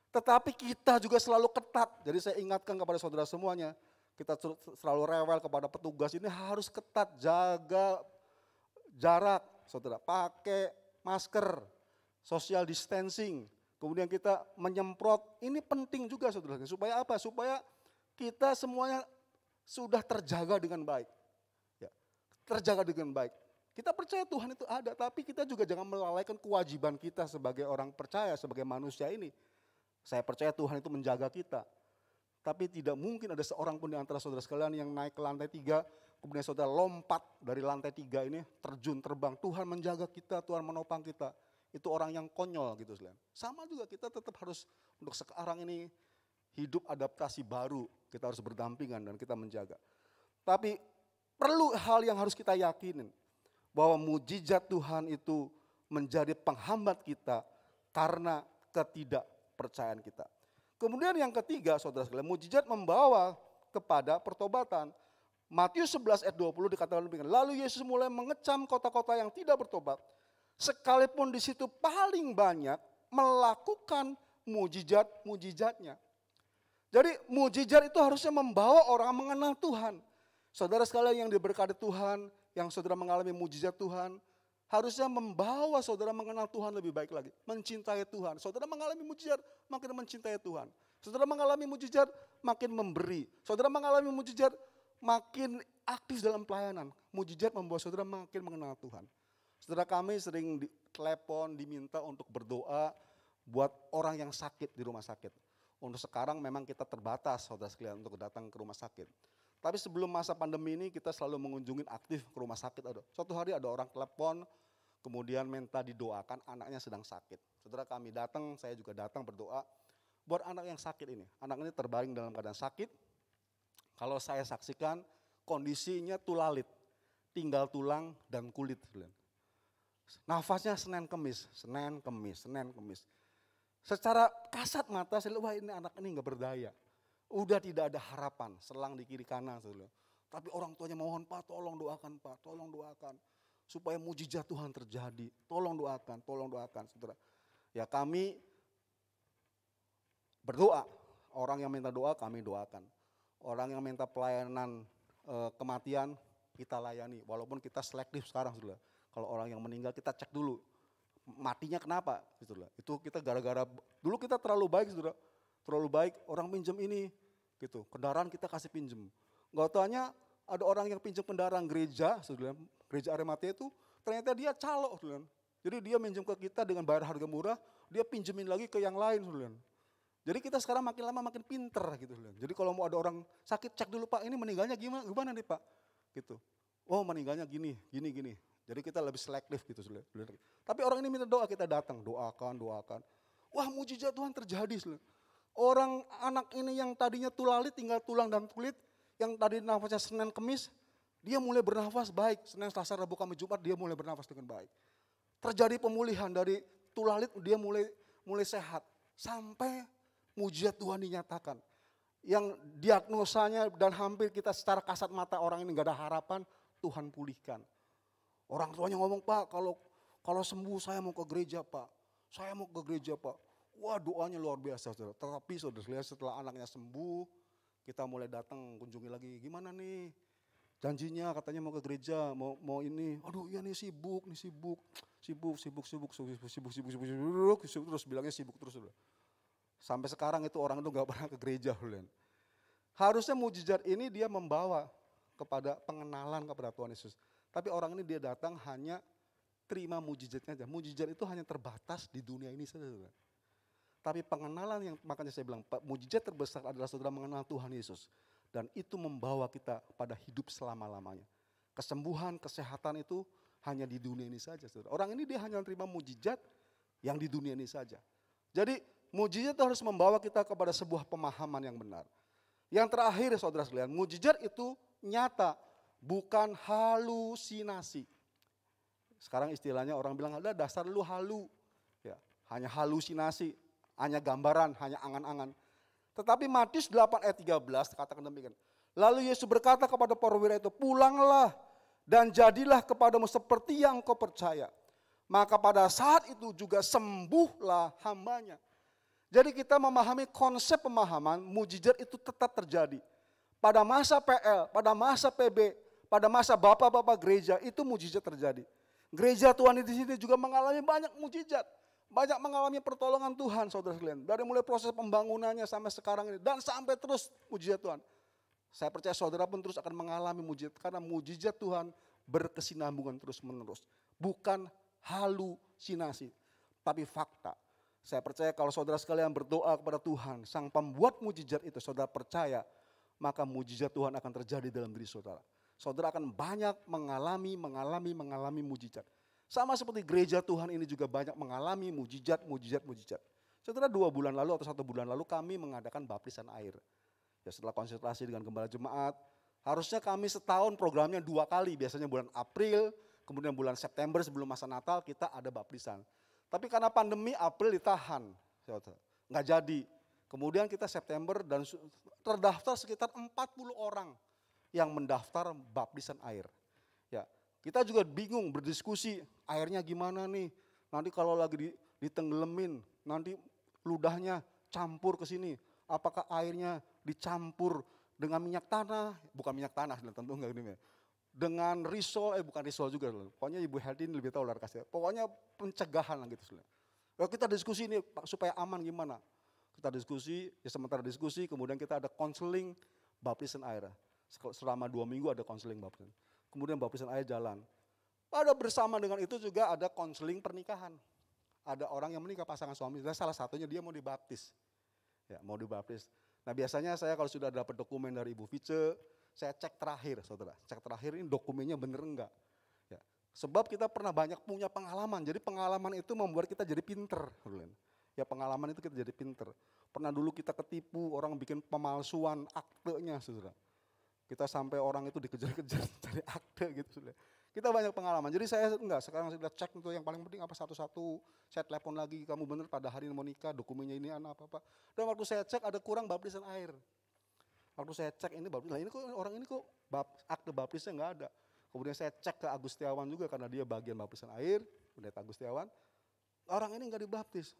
D: Tetapi kita juga selalu ketat. Jadi saya ingatkan kepada saudara semuanya, kita selalu rewel kepada petugas ini harus ketat, jaga jarak, saudara. Pakai masker, social distancing. Kemudian kita menyemprot, ini penting juga saudara. Supaya apa? Supaya kita semuanya sudah terjaga dengan baik. Ya, terjaga dengan baik. Kita percaya Tuhan itu ada, tapi kita juga jangan melalaikan kewajiban kita sebagai orang percaya, sebagai manusia ini. Saya percaya Tuhan itu menjaga kita. Tapi tidak mungkin ada seorang pun di antara saudara sekalian yang naik ke lantai 3, kemudian saudara lompat dari lantai 3 ini, terjun terbang. Tuhan menjaga kita, Tuhan menopang kita. Itu orang yang konyol gitu. Sama juga kita tetap harus untuk sekarang ini hidup adaptasi baru. Kita harus berdampingan dan kita menjaga. Tapi perlu hal yang harus kita yakinin. Bahwa mujizat Tuhan itu menjadi penghambat kita karena ketidakpercayaan kita. Kemudian yang ketiga, saudara sekalian, mujizat membawa kepada pertobatan. Matius 11 ayat 20 dikatakan demikian. Lalu Yesus mulai mengecam kota-kota yang tidak bertobat, sekalipun di situ paling banyak melakukan mujizat-mujizatnya. Jadi mujizat itu harusnya membawa orang mengenal Tuhan. Saudara sekalian yang diberkati Tuhan, yang saudara mengalami mujizat Tuhan, harusnya membawa saudara mengenal Tuhan lebih baik lagi. Mencintai Tuhan. Saudara mengalami mujizat, makin mencintai Tuhan. Saudara mengalami mujizat, makin memberi. Saudara mengalami mujizat, makin aktif dalam pelayanan. Mujizat membawa saudara makin mengenal Tuhan. Saudara, kami sering telepon, diminta untuk berdoa buat orang yang sakit di rumah sakit. Untuk sekarang memang kita terbatas, saudara sekalian, untuk datang ke rumah sakit. Tapi sebelum masa pandemi ini kita selalu mengunjungi aktif ke rumah sakit. Suatu hari ada orang telepon, kemudian minta didoakan, anaknya sedang sakit. Saudara, kami datang, saya juga datang berdoa buat anak yang sakit ini. Anak ini terbaring dalam keadaan sakit. Kalau saya saksikan kondisinya tulalit, tinggal tulang dan kulit. Nafasnya Senin Kemis. Secara kasat mata saya lihat, wah ini anak ini gak berdaya. Udah tidak ada harapan, selang di kiri kanan. Tapi orang tuanya mohon, Pak tolong doakan Pak, tolong doakan. Supaya mujizat Tuhan terjadi, tolong doakan saudara. Ya kami berdoa, orang yang minta doa kami doakan. Orang yang minta pelayanan kematian kita layani, walaupun kita selektif sekarang saudara. Kalau orang yang meninggal kita cek dulu, matinya kenapa? Itu kita gara-gara, dulu kita terlalu baik saudara. Terlalu baik, orang pinjam ini, gitu. Kendaraan kita kasih pinjam. Gak taunya ada orang yang pinjam kendaraan gereja, saudara, gereja Arimatea itu, ternyata dia calo, saudara. Jadi dia minjem ke kita dengan bayar harga murah, dia pinjemin lagi ke yang lain, saudara. Jadi kita sekarang makin lama makin pinter, gitu, saudara. Jadi kalau mau ada orang sakit, cek dulu Pak, ini meninggalnya gimana nih Pak? Gitu. Oh meninggalnya gini. Jadi kita lebih selektif gitu, saudara. Tapi orang ini minta doa, kita datang, doakan. Wah mujizat Tuhan terjadi, saudara. Orang anak ini yang tadinya tulalit tinggal tulang dan kulit, yang tadi nafasnya Senin Kemis, dia mulai bernafas baik. Senin, Selasa, Rabu, Kamis, Jumat dia mulai bernafas dengan baik. Terjadi pemulihan dari tulalit, dia mulai sehat. Sampai mujizat Tuhan dinyatakan. Yang diagnosanya dan hampir kita secara kasat mata orang ini gak ada harapan, Tuhan pulihkan. Orang tuanya ngomong, Pak kalau sembuh saya mau ke gereja Pak. Wah doanya luar biasa saudara. Tetapi saudara setelah anaknya sembuh, kita mulai datang kunjungi lagi. Gimana nih? Janjinya katanya mau ke gereja, mau ini. Aduh iya nih sibuk. Terus bilangnya sibuk terus. Saudara. Sampai sekarang itu orang itu gak pernah ke gereja. Harusnya mujizat ini dia membawa kepada pengenalan kepada Tuhan Yesus. Tapi orang ini dia datang hanya terima mujizatnya aja. Mujizat itu hanya terbatas di dunia ini saja. Tapi pengenalan yang makanya saya bilang, mujizat terbesar adalah saudara mengenal Tuhan Yesus. Dan itu membawa kita pada hidup selama-lamanya. Kesembuhan, kesehatan itu hanya di dunia ini saja. Saudara. Orang ini dia hanya menerima mujizat yang di dunia ini saja. Jadi mujizat itu harus membawa kita kepada sebuah pemahaman yang benar. Yang terakhir saudara sekalian, mujizat itu nyata, bukan halusinasi. Sekarang istilahnya orang bilang, ada dasar lu halu. Ya, hanya halusinasi, hanya gambaran, hanya angan-angan. Tetapi Matius 8 ayat 13 katakan demikian. Lalu Yesus berkata kepada perwira itu, pulanglah dan jadilah kepadamu seperti yang kau percaya. Maka pada saat itu juga sembuhlah hambanya. Jadi kita memahami konsep pemahaman mujizat itu tetap terjadi. Pada masa PL, pada masa PB, pada masa bapak-bapak gereja itu mujizat terjadi. Gereja Tuhan di sini juga mengalami banyak mujizat. Banyak mengalami pertolongan Tuhan saudara sekalian. Dari mulai proses pembangunannya sampai sekarang ini. Dan sampai terus mujizat Tuhan. Saya percaya saudara pun terus akan mengalami mujizat. Karena mujizat Tuhan berkesinambungan terus menerus. Bukan halusinasi, tapi fakta. Saya percaya kalau saudara sekalian berdoa kepada Tuhan, Sang Pembuat mujizat itu, saudara percaya, maka mujizat Tuhan akan terjadi dalam diri saudara. Saudara akan banyak mengalami mujizat. Sama seperti gereja Tuhan ini juga banyak mengalami mujizat. Saudara 2 bulan lalu atau 1 bulan lalu kami mengadakan baptisan air. Ya, setelah konsultasi dengan gembala jemaat, harusnya kami setahun programnya 2 kali, biasanya bulan April, kemudian bulan September sebelum masa Natal kita ada baptisan. Tapi karena pandemi April ditahan, nggak jadi. Kemudian kita September dan terdaftar sekitar 40 orang yang mendaftar baptisan air. Ya, kita juga bingung berdiskusi airnya gimana nih. Nanti kalau lagi ditenggelamin, nanti ludahnya campur ke sini. Apakah airnya dicampur dengan minyak tanah? Bukan minyak tanah, tentu enggak ini. Dengan risol, bukan risol juga. Pokoknya Ibu Heldi ini lebih tahu lah kasih. Pokoknya pencegahan lah gitu. Ya, kita diskusi ini supaya aman gimana. Kita diskusi, ya sementara diskusi kemudian kita ada konseling baptisan air. Selama 2 minggu ada konseling baptisan. Kemudian baptisan air jalan. Pada bersama dengan itu juga ada konseling pernikahan. Ada orang yang menikah pasangan suami, dan salah satunya dia mau dibaptis. Ya, mau dibaptis. Nah biasanya saya kalau sudah dapat dokumen dari Ibu Vice, saya cek terakhir saudara. Cek terakhir ini dokumennya bener enggak. Ya, sebab kita pernah banyak punya pengalaman, jadi pengalaman itu membuat kita jadi pinter. Ya pengalaman itu kita jadi pinter. Pernah dulu kita ketipu, orang bikin pemalsuan aktenya saudara. Kita sampai orang itu dikejar-kejar cari akte gitu saudara. Kita banyak pengalaman, jadi saya enggak, sekarang sudah cek itu yang paling penting apa satu-satu, saya telepon lagi, kamu benar pada hari mau nikah, dokumennya ini apa-apa. Dan waktu saya cek ada kurang baptisan air. Waktu saya cek ini baptisan, ini kok orang ini kok akte baptisnya enggak ada. Kemudian saya cek ke Agustiawan juga karena dia bagian baptisan air, pendeta Agustiawan, orang ini enggak dibaptis.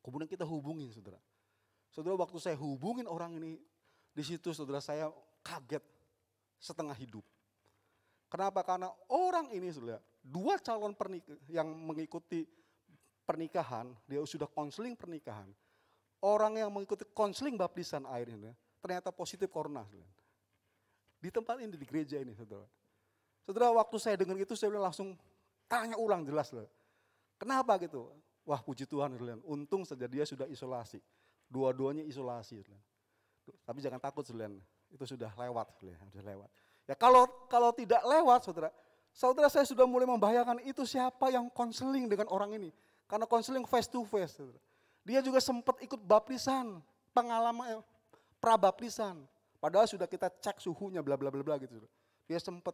D: Kemudian kita hubungin saudara. Saudara waktu saya hubungin orang ini, di situ saudara saya kaget setengah hidup. Kenapa? Karena orang ini saudara, 2 calon pernikah yang mengikuti pernikahan, dia sudah konseling pernikahan. Orang yang mengikuti konseling baptisan air ini ternyata positif corona. Saudara. Di tempat ini, di gereja ini saudara. Saudara waktu saya dengar itu saya langsung tanya ulang jelas. Saudara. Kenapa gitu? Wah puji Tuhan, saudara. Untung saja dia sudah isolasi. Dua-duanya isolasi. Saudara. Tapi jangan takut saudara, itu sudah lewat. Saudara. Sudah lewat. Ya kalau tidak lewat saudara saya sudah mulai membayangkan itu siapa yang konseling dengan orang ini. Karena konseling face to face. Saudara. Dia juga sempat ikut baptisan, pengalaman prabaptisan. Padahal sudah kita cek suhunya bla bla bla bla gitu. Saudara. Dia sempat,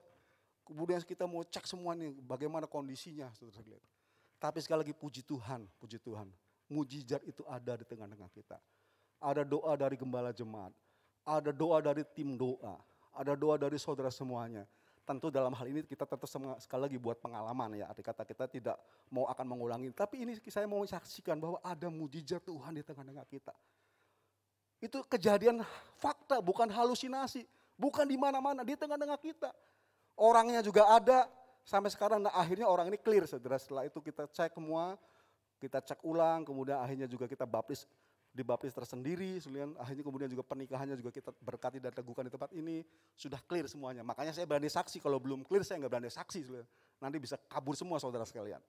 D: kemudian kita mau cek semua nih bagaimana kondisinya. Saudara. Tapi sekali lagi puji Tuhan. Mujizat itu ada di tengah-tengah kita. Ada doa dari gembala jemaat, ada doa dari tim doa. Ada doa dari saudara semuanya. Tentu dalam hal ini kita tetap sekali lagi buat pengalaman ya. Arti kata kita tidak mau akan mengulangi. Tapi ini saya mau saksikan bahwa ada mujizat Tuhan di tengah-tengah kita. Itu kejadian fakta, bukan halusinasi. Bukan di mana-mana, di tengah-tengah kita. Orangnya juga ada. Sampai sekarang nah akhirnya orang ini clear saudara. Setelah itu kita cek semua. Kita cek ulang. Kemudian akhirnya juga kita dibaptis tersendiri, akhirnya kemudian juga pernikahannya juga kita berkati dan teguhkan di tempat ini, sudah clear semuanya. Makanya saya berani saksi, kalau belum clear saya nggak berani saksi, nanti bisa kabur semua saudara sekalian.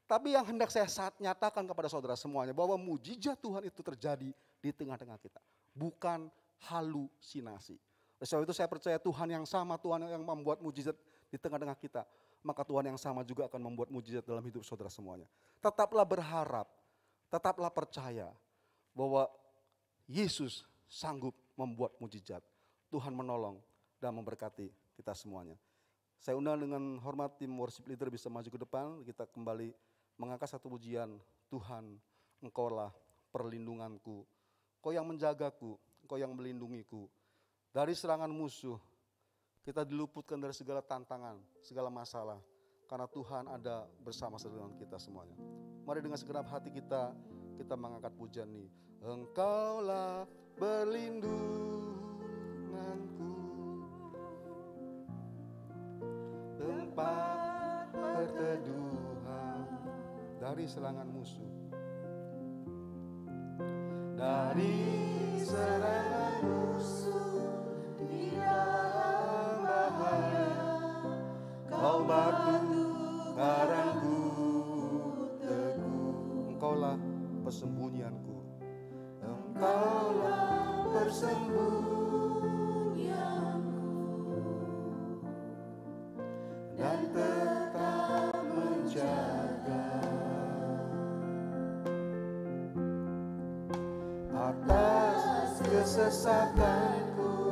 D: Tapi yang hendak saya nyatakan kepada saudara semuanya, bahwa mujizat Tuhan itu terjadi di tengah-tengah kita, bukan halusinasi. Oleh sebab itu saya percaya Tuhan yang sama, Tuhan yang membuat mujizat di tengah-tengah kita, maka Tuhan yang sama juga akan membuat mujizat dalam hidup saudara semuanya. Tetaplah berharap, tetaplah percaya bahwa Yesus sanggup membuat mujizat. Tuhan menolong dan memberkati kita semuanya. Saya undang dengan hormat tim worship leader bisa maju ke depan. Kita kembali mengangkat satu pujian. Tuhan, Engkaulah perlindunganku. Engkau yang menjagaku, Engkau yang melindungiku. Dari serangan musuh, kita diluputkan dari segala tantangan, segala masalah. Karena Tuhan ada bersama dengan kita semuanya. Mari dengan segenap hati kita mengangkat pujian ini. Engkaulah perlindunganku, tempat perteduhan dari serangan musuh. Dari serangan musuh di dalam bahaya, Kau batu karangku teguh. Engkaulah persembunyianku, Engkaulah persembunyianku, dan tetap menjaga atas kesesakanku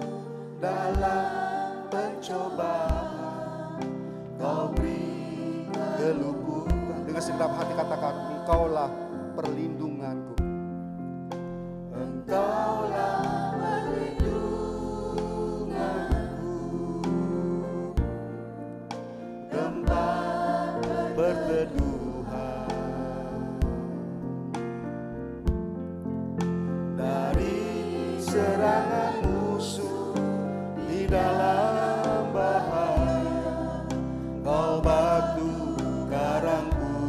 D: dalam pencobaan. Kau beri kelupukan. Dengan segenap hati katakan, Engkaulah perlindunganku. Engkaulah perlindunganku, tempat berteduhan dari serangan musuh di dalam bahaya. Kau batu karangku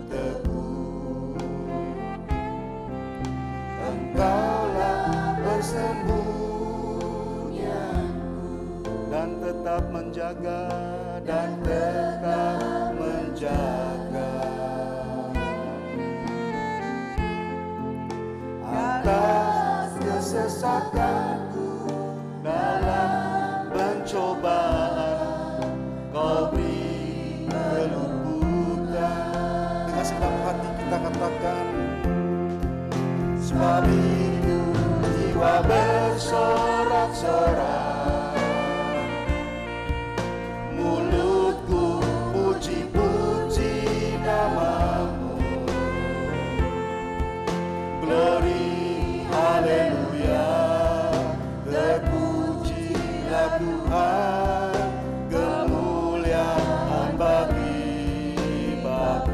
D: teguh. Engkaulah persembunyianku, dan tetap menjaga, dan tetap menjaga atas kesesakanku dalam pencobaan. Kau beri kelupukan. Dengan segenap hati kita katakan, sebab itu jiwa bersorak-sorak, mulutku puji-puji nama-Mu. Glory, haleluya, terpujilah Tuhan, kemuliaan bagi Bapa.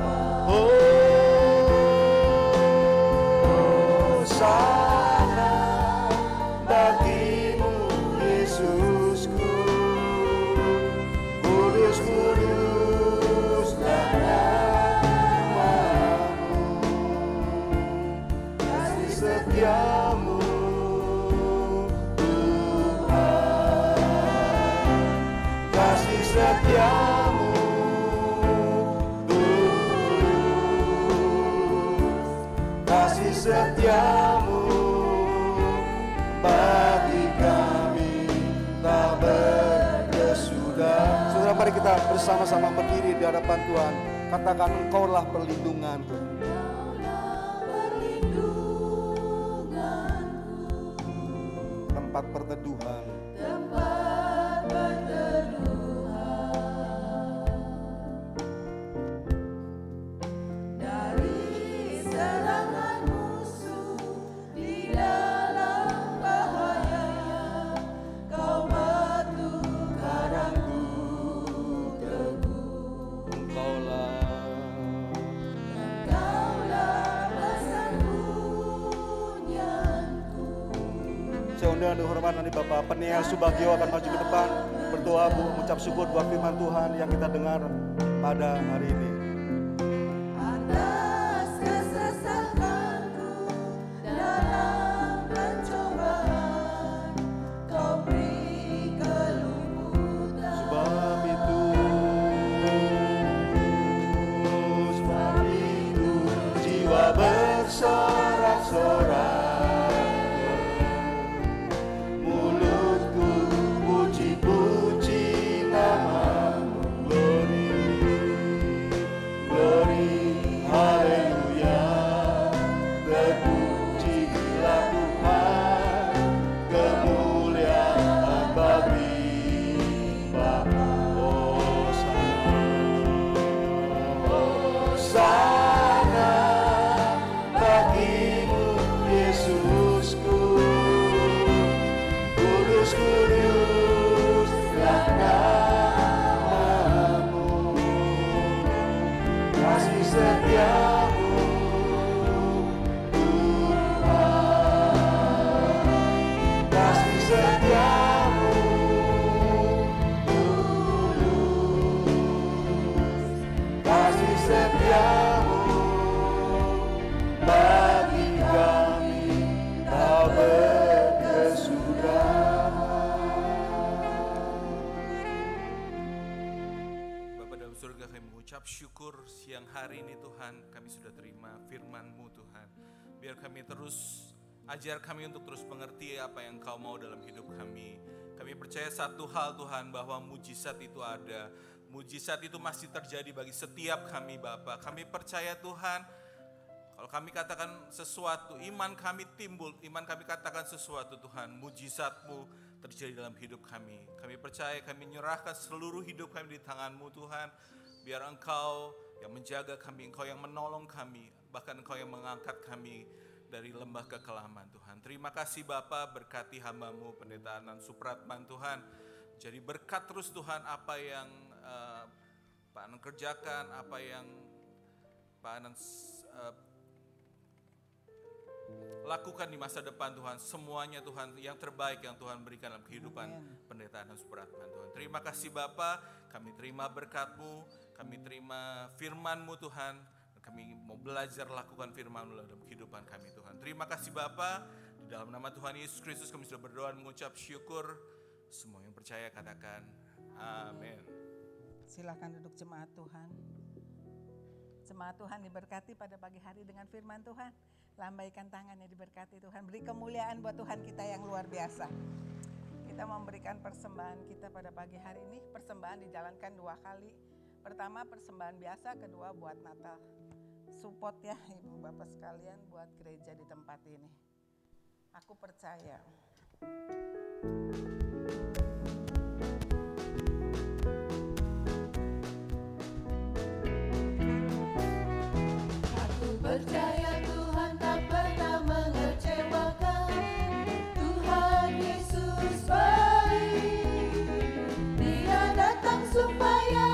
D: Hosana bagimu Yesusku, kudus kuduslah nama-Mu, kasih setiamu Tuhan, kasih setiamu kasih setiamu bagi kami tak berkesudahan. Saudara, mari kita bersama-sama berdiri di hadapan Tuhan. Katakan, Engkaulah perlindunganku. Tempat perteduhan.
C: Tempat berteduhan dari serangan musuh di dalam bahaya. Kau batu karangku teguh.
D: Engkaulah
C: persembunyianku.
D: saya undang dengan hormat nanti Bapak Peniel Subagio akan maju ke depan berdoa, mengucap syukur buat firman Tuhan yang kita dengar pada hari ini.
C: Atas kesesakanku dalam pencobaan, Kau beri keluputan.
D: Sebab itu jiwa bersorak-sorak, mulutku puji-puji nama-Mu.
C: Hosana bagimu Yesusku, kudus kuduslah namamu, kasih setiamu Tuhan, kasih setiamu tulus, kasih setiamu bagi kami tak berkesudahan.
E: Bapa dalam surga, kami mengucap syukur siang hari ini Tuhan, kami sudah terima firman-Mu Tuhan. Biar kami terus, ajar kami untuk terus mengerti apa yang Kau mau dalam hidup kami. Kami percaya satu hal Tuhan, bahwa mujizat itu ada. Mujizat itu masih terjadi bagi setiap kami Bapa. Kami percaya Tuhan, kalau kami katakan sesuatu, iman kami timbul, iman kami katakan sesuatu Tuhan, mujizat-Mu terjadi dalam hidup kami. Kami percaya, kami menyerahkan seluruh hidup kami di tangan-Mu Tuhan. Biar Engkau yang menjaga kami, Engkau yang menolong kami, bahkan Engkau yang mengangkat kami dari lembah kekelaman Tuhan. Terima kasih Bapa, berkati hamba-Mu Pendeta Anan Supratman Tuhan. Jadi berkat terus Tuhan apa yang Pak Anan kerjakan, apa yang Pak Anan lakukan di masa depan Tuhan. Semuanya Tuhan yang terbaik yang Tuhan berikan dalam kehidupan Pendeta Anan Supratman Tuhan. Terima kasih Bapa, kami terima berkat-Mu, kami terima firman-Mu Tuhan. Kami mau belajar lakukan firman-Mu dalam kehidupan kami Tuhan. Terima kasih Bapa, di dalam nama Tuhan Yesus Kristus kami sudah berdoa dan mengucap syukur. Semua yang percaya katakan amin.
A: Silakan duduk jemaat Tuhan. Jemaat Tuhan diberkati pada pagi hari dengan firman Tuhan. Lambaikan tangannya, diberkati Tuhan. Beri kemuliaan buat Tuhan kita yang luar biasa. Kita memberikan persembahan kita pada pagi hari ini. Persembahan dijalankan 2 kali. Pertama persembahan biasa, kedua buat Natal. Support ya Ibu Bapak sekalian buat gereja di tempat ini. Aku percaya.
C: Aku percaya Tuhan tak pernah mengecewakan. Tuhan Yesus baik. Dia datang supaya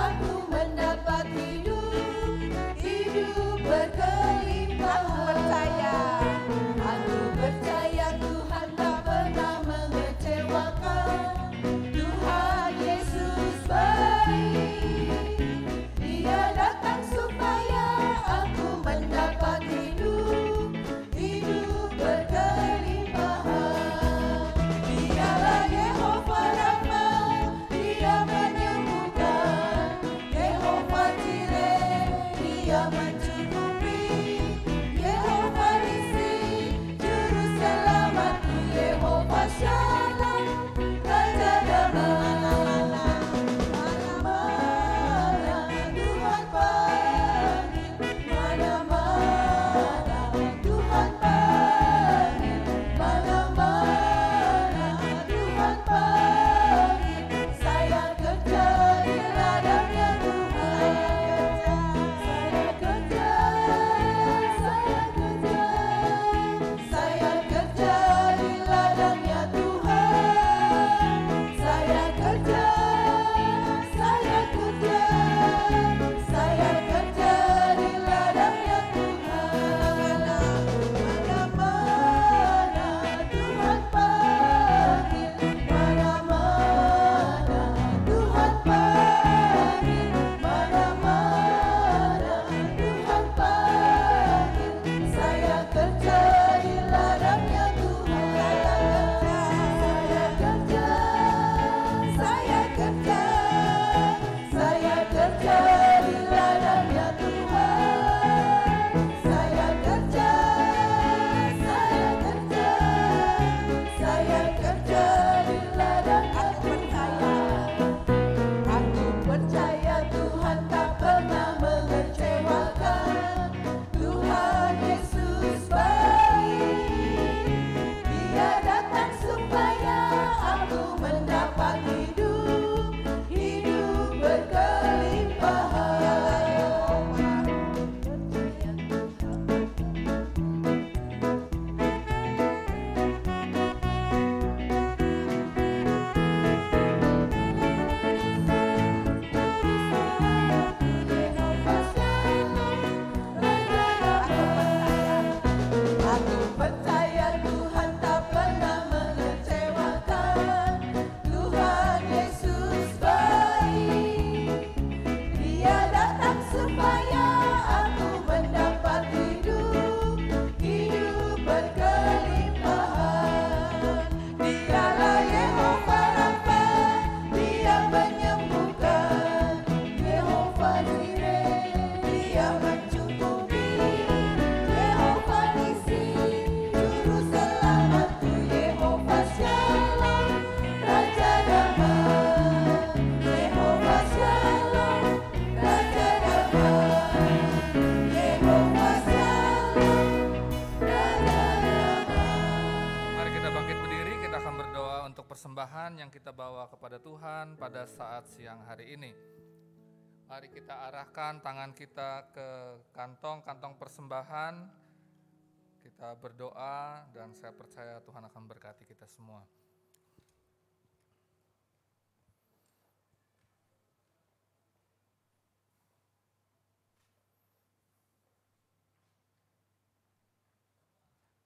C: aku mendapat hidup berkelimpahan. Aku percaya Tuhan tak pernah mengecewakan. Tuhan Yesus baik. Dia datang supaya aku mendapat hidup berkelimpahan. Dialah Yehova Rafa, Dia menyembuhkan. Yehova Jireh, Dia mencukupi. Yehova Nisi, Juru Selamatku. Yehova Shalom, Raja Damai. Mana-mana Tuhan panggil, mana-mana Tuhan panggil, mana-mana Tuhan panggil. Saya kerja di ladangnya Tuhan, saya kerja
B: persembahan yang kita bawa kepada Tuhan pada saat siang hari ini. Mari kita arahkan tangan kita ke kantong persembahan. Kita berdoa dan saya percaya Tuhan akan berkati kita semua.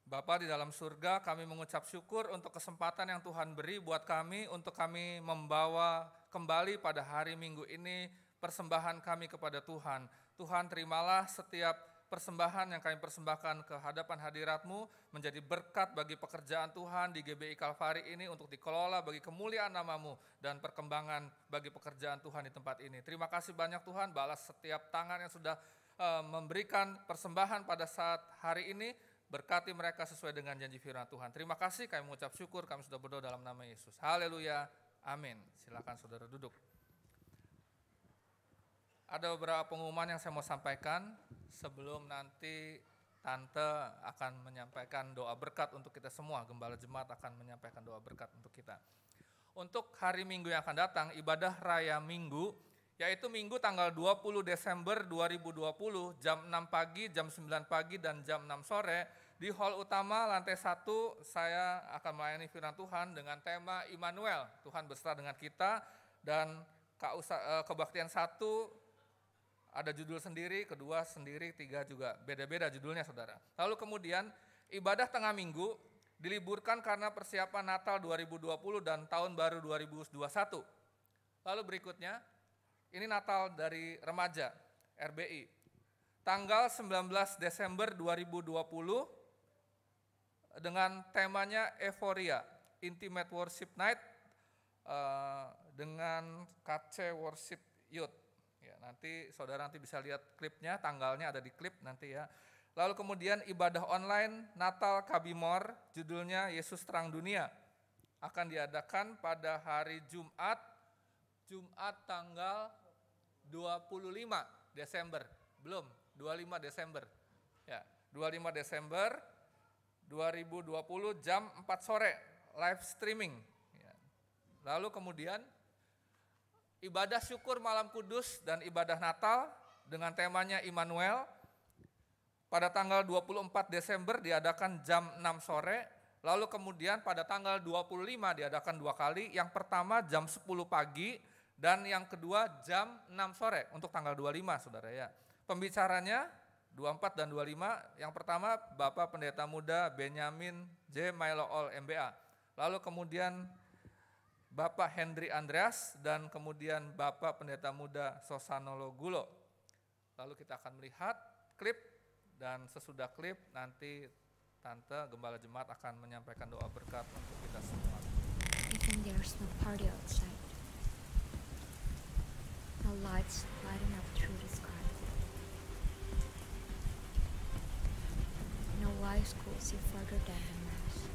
B: Bapa di dalam surga, kami mengucap syukur untuk kesempatan yang Tuhan beri buat kami untuk kami membawa kembali pada hari Minggu ini persembahan kami kepada Tuhan. Tuhan, terimalah setiap persembahan yang kami persembahkan ke hadapan hadirat-Mu menjadi berkat bagi pekerjaan Tuhan di GBI Kalvari ini untuk dikelola bagi kemuliaan nama-Mu dan perkembangan bagi pekerjaan Tuhan di tempat ini. Terima kasih banyak Tuhan, balas setiap tangan yang sudah memberikan persembahan pada saat hari ini. Berkati mereka sesuai dengan janji firman Tuhan. Terima kasih, kami mengucap syukur, kami sudah berdoa dalam nama Yesus. Haleluya, amin. Silakan saudara duduk. Ada beberapa pengumuman yang saya mau sampaikan sebelum nanti Tante akan menyampaikan doa berkat untuk kita semua. Gembala Jemaat akan menyampaikan doa berkat untuk kita. Untuk hari Minggu yang akan datang, ibadah Raya Minggu, yaitu Minggu tanggal 20 Desember 2020, jam 6 pagi, jam 9 pagi, dan jam 6 sore, di hall utama lantai 1 saya akan melayani firman Tuhan dengan tema Immanuel. Tuhan beserta dengan kita, dan kebaktian 1 ada judul sendiri, kedua sendiri, 3 juga beda-beda judulnya saudara. Lalu kemudian ibadah tengah minggu diliburkan karena persiapan Natal 2020 dan Tahun Baru 2021. Lalu berikutnya, ini Natal dari remaja RBI. Tanggal 19 Desember 2020 dengan temanya Euphoria, Intimate Worship Night dengan KC Worship Youth. Ya, nanti saudara bisa lihat klipnya, tanggalnya ada di klip nanti ya. Lalu kemudian ibadah online Natal Kabimor, judulnya Yesus Terang Dunia, akan diadakan pada hari Jumat tanggal 25 Desember, belum, 25 Desember. Ya, 25 Desember 2020 jam 4 sore, live streaming. Ya. Lalu kemudian ibadah syukur malam kudus dan ibadah Natal dengan temanya Immanuel pada tanggal 24 Desember diadakan jam 6 sore. Lalu kemudian pada tanggal 25 diadakan 2 kali, yang pertama jam 10 pagi, dan yang kedua jam 6 sore untuk tanggal 25 saudara ya. Pembicaranya 24 dan 25, yang pertama Bapak Pendeta Muda Benyamin J. Mailool MBA. Lalu kemudian Bapak Hendri Andreas dan kemudian Bapak Pendeta Muda Sosanolo Gulo. Lalu kita akan melihat klip, dan sesudah klip nanti Tante Gembala Jemaat akan menyampaikan doa berkat untuk kita semua.
F: I think there's no party outside. No lights lighting up through the sky. No eyes could see further than the mass.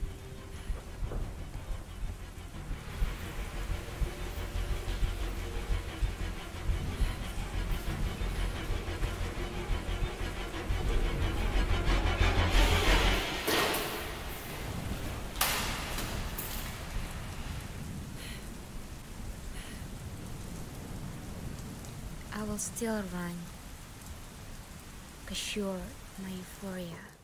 F: I will still run, 'cause you're my euphoria.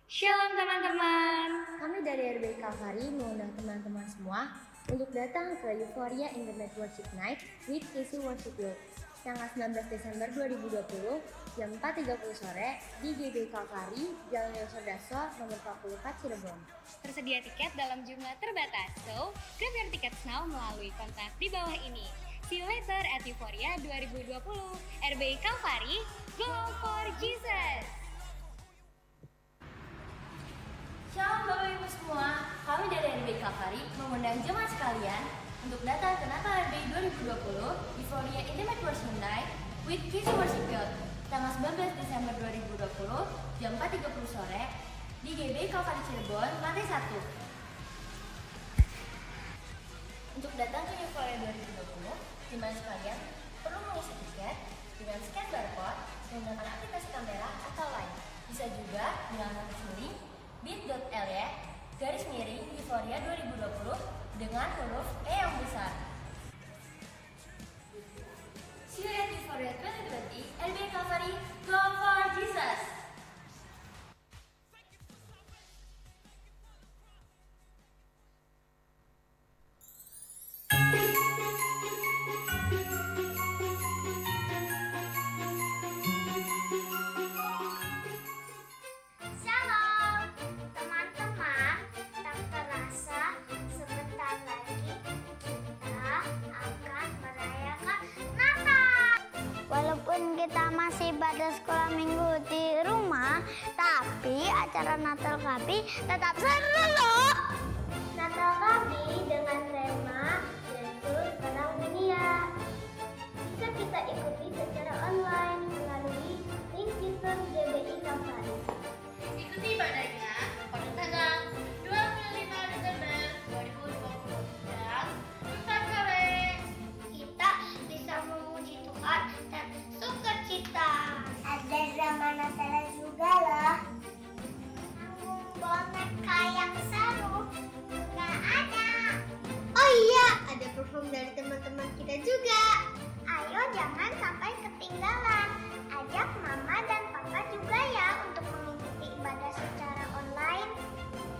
G: Shalom teman-teman, kami dari RBI Kalvari mengundang teman-teman semua untuk datang ke Euphoria Intimate Worship Night with KC Worship Youth tanggal 19 Desember 2020 jam 4.30 sore di GBI Kalvari, Jalan Yosodaso nomor 44 Cirebon.
H: Tersedia tiket dalam jumlah terbatas, so grab your tickets now melalui kontak di bawah ini. See you later at Euphoria 2020. RBI Kalvari, go for Jesus!
G: Shalom Bapak Ibu semua, kami dari RBI Kalvari mengundang jemaat sekalian untuk datang ke Natal RBI 2020 Euphoria Intimate Worship Night with KC Worship Youth tanggal 19 Desember 2020 jam 4.30 sore di GBI Kalvari Cirebon, lantai 1. Untuk datang ke Euphoria 2020, jemaat sekalian perlu mengisi tiket dengan scan barcode menggunakan aplikasi kamera atau lain. Bisa juga dengan link bit.ly/Euphoria Euphoria 2020 dengan huruf E yang besar. See you at Euphoria 2020, RBI Calvary, Go for Jesus!
I: Shalom, teman-teman. Tak terasa sebentar lagi kita akan merayakan Natal. Walaupun kita masih pada sekolah minggu di rumah, tapi acara Natal kami tetap seru loh. Natal kami dengan tema Yesus Terang Dunia. Bisa kita ikuti secara online melalui link Kristen GBI Calvary.
G: Ikuti ibadahnya pada tanggal 25 Desember 2020 dan 4 sore.
I: Kita bisa memuji Tuhan dan sukacita. Ada drama Natal juga loh. Panggung boneka yang seru juga ada. Oh iya, ada perform dari teman-teman kita juga. Ayo jangan sampai ketinggalan. Ajak mama dan papa juga ya untuk mengikuti ibadah secara online.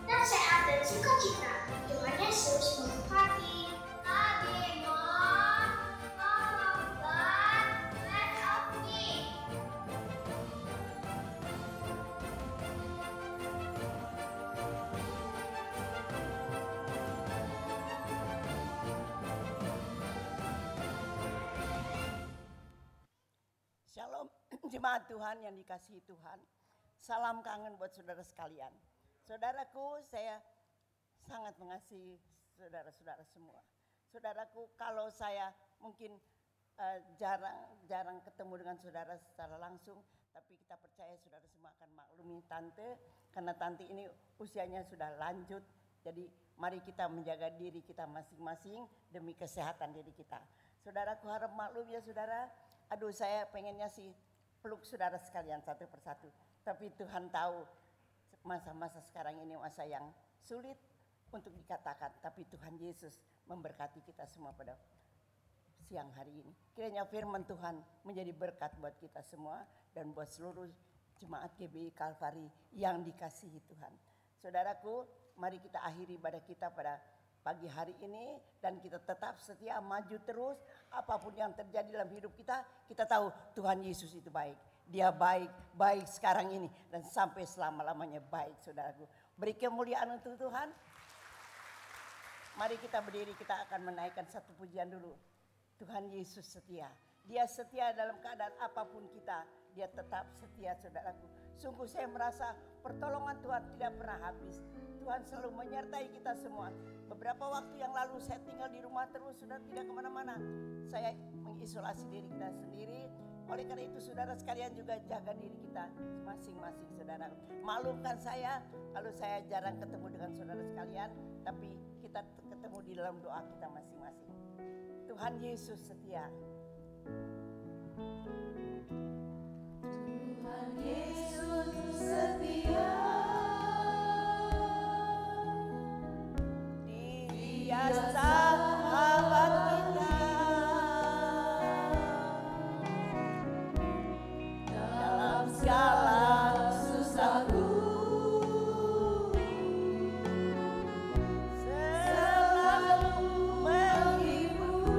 I: Dan sehat dan sukacita. Tuhan Yesus memberkati. Adi, Mom, God, bless of me.
A: Shalom jemaat Tuhan yang dikasihi Tuhan. Salam kangen buat saudara sekalian. Saudaraku, saya sangat mengasihi saudara-saudara semua. Saudaraku, kalau saya mungkin jarang ketemu dengan saudara secara langsung, tapi kita percaya saudara semua akan maklumi tante, karena tante ini usianya sudah lanjut. Jadi mari kita menjaga diri kita masing-masing demi kesehatan diri kita. Saudaraku, harap maklum ya saudara. Aduh, saya pengennya sih peluk saudara sekalian satu persatu. Tapi Tuhan tahu masa-masa sekarang ini masa yang sulit untuk dikatakan. Tapi Tuhan Yesus memberkati kita semua pada siang hari ini. Kiranya firman Tuhan menjadi berkat buat kita semua dan buat seluruh jemaat GBI Calvary yang dikasihi Tuhan. Saudaraku, mari kita akhiri ibadah kita pada pagi hari ini dan kita tetap setia maju terus. Apapun yang terjadi dalam hidup kita, kita tahu Tuhan Yesus itu baik. Dia baik sekarang ini dan sampai selama-lamanya baik, saudaraku. Beri kemuliaan untuk Tuhan. Mari kita berdiri, kita akan menaikkan satu pujian dulu. Tuhan Yesus setia. Dia setia dalam keadaan apapun kita. Dia tetap setia, saudaraku. Sungguh saya merasa pertolongan Tuhan tidak pernah habis. Tuhan selalu menyertai kita semua. Beberapa waktu yang lalu saya tinggal di rumah terus, sudah tidak kemana-mana. Saya mengisolasi diri kita sendiri. Oleh karena itu saudara sekalian juga jaga diri kita masing-masing, saudara. Maklumkan saya kalau saya jarang ketemu dengan saudara sekalian, tapi kita ketemu di dalam doa kita masing-masing. Tuhan Yesus setia.
C: Tuhan Yesus setia.
A: Dia sahabat kita dalam segala susahku, selalu menghibur.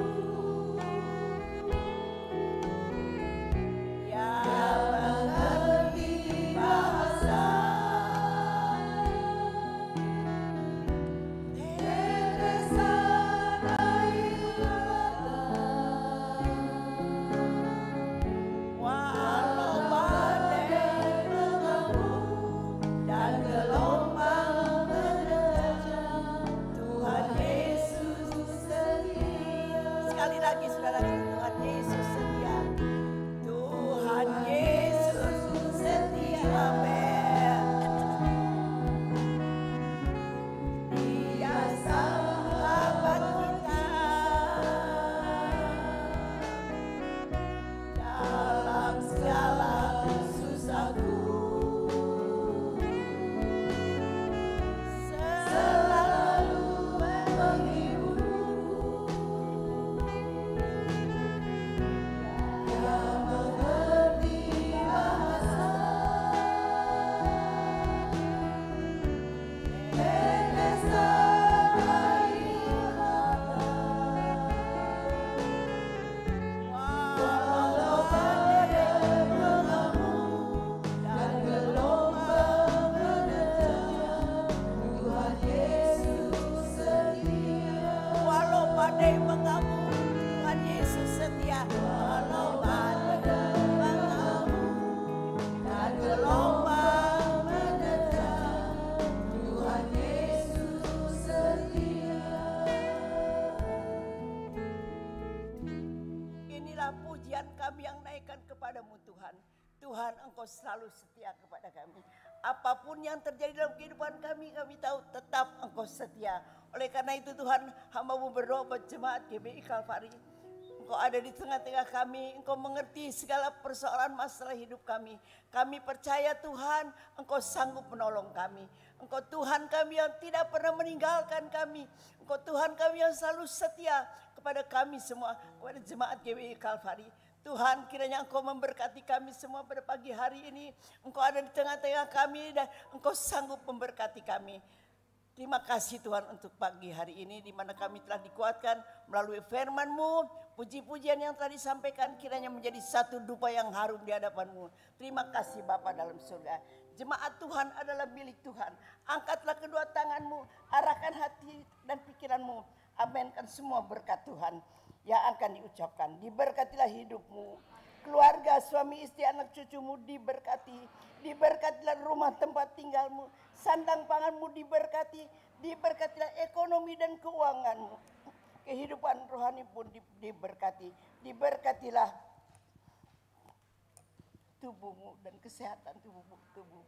A: Tuhan. Tuhan, Engkau selalu setia kepada kami. Apapun yang terjadi dalam kehidupan kami tahu tetap Engkau setia. Oleh karena itu Tuhan, hamba-Mu berdoa buat jemaat GBI Kalvari. Engkau ada di tengah-tengah kami, Engkau mengerti segala persoalan masalah hidup kami. Kami percaya Tuhan, Engkau sanggup menolong kami. Engkau Tuhan kami yang tidak pernah meninggalkan kami. Engkau Tuhan kami yang selalu setia kepada kami semua, kepada jemaat GBI Kalvari. Tuhan, kiranya Engkau memberkati kami semua pada pagi hari ini. Engkau ada di tengah-tengah kami dan Engkau sanggup memberkati kami. Terima kasih Tuhan untuk pagi hari ini di mana kami telah dikuatkan melalui firman-Mu. Puji-pujian yang telah disampaikan kiranya menjadi satu dupa yang harum di hadapan-Mu. Terima kasih Bapa dalam surga. Jemaat Tuhan adalah milik Tuhan. Angkatlah kedua tangan-Mu, arahkan hati dan pikiran-Mu. Aminkan semua berkat Tuhan yang akan diucapkan. Diberkatilah hidupmu, keluarga, suami, istri, anak cucumu diberkati. Diberkatilah rumah tempat tinggalmu, sandang panganmu diberkati. Diberkatilah ekonomi dan keuanganmu. Kehidupan rohani pun diberkati. Diberkatilah tubuhmu dan kesehatan tubuhmu.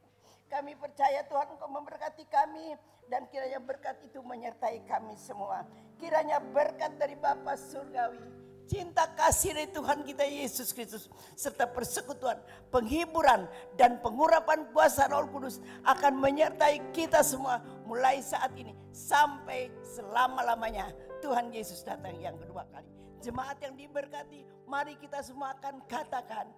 A: Kami percaya Tuhan Engkau memberkati kami dan kiranya berkat itu menyertai kami semua. Kiranya berkat dari Bapa Surgawi, cinta kasih dari Tuhan kita Yesus Kristus, serta persekutuan, penghiburan dan pengurapan kuasa Roh Kudus akan menyertai kita semua mulai saat ini sampai selama-lamanya. Tuhan Yesus datang yang kedua kali. Jemaat yang diberkati, mari kita semua akan katakan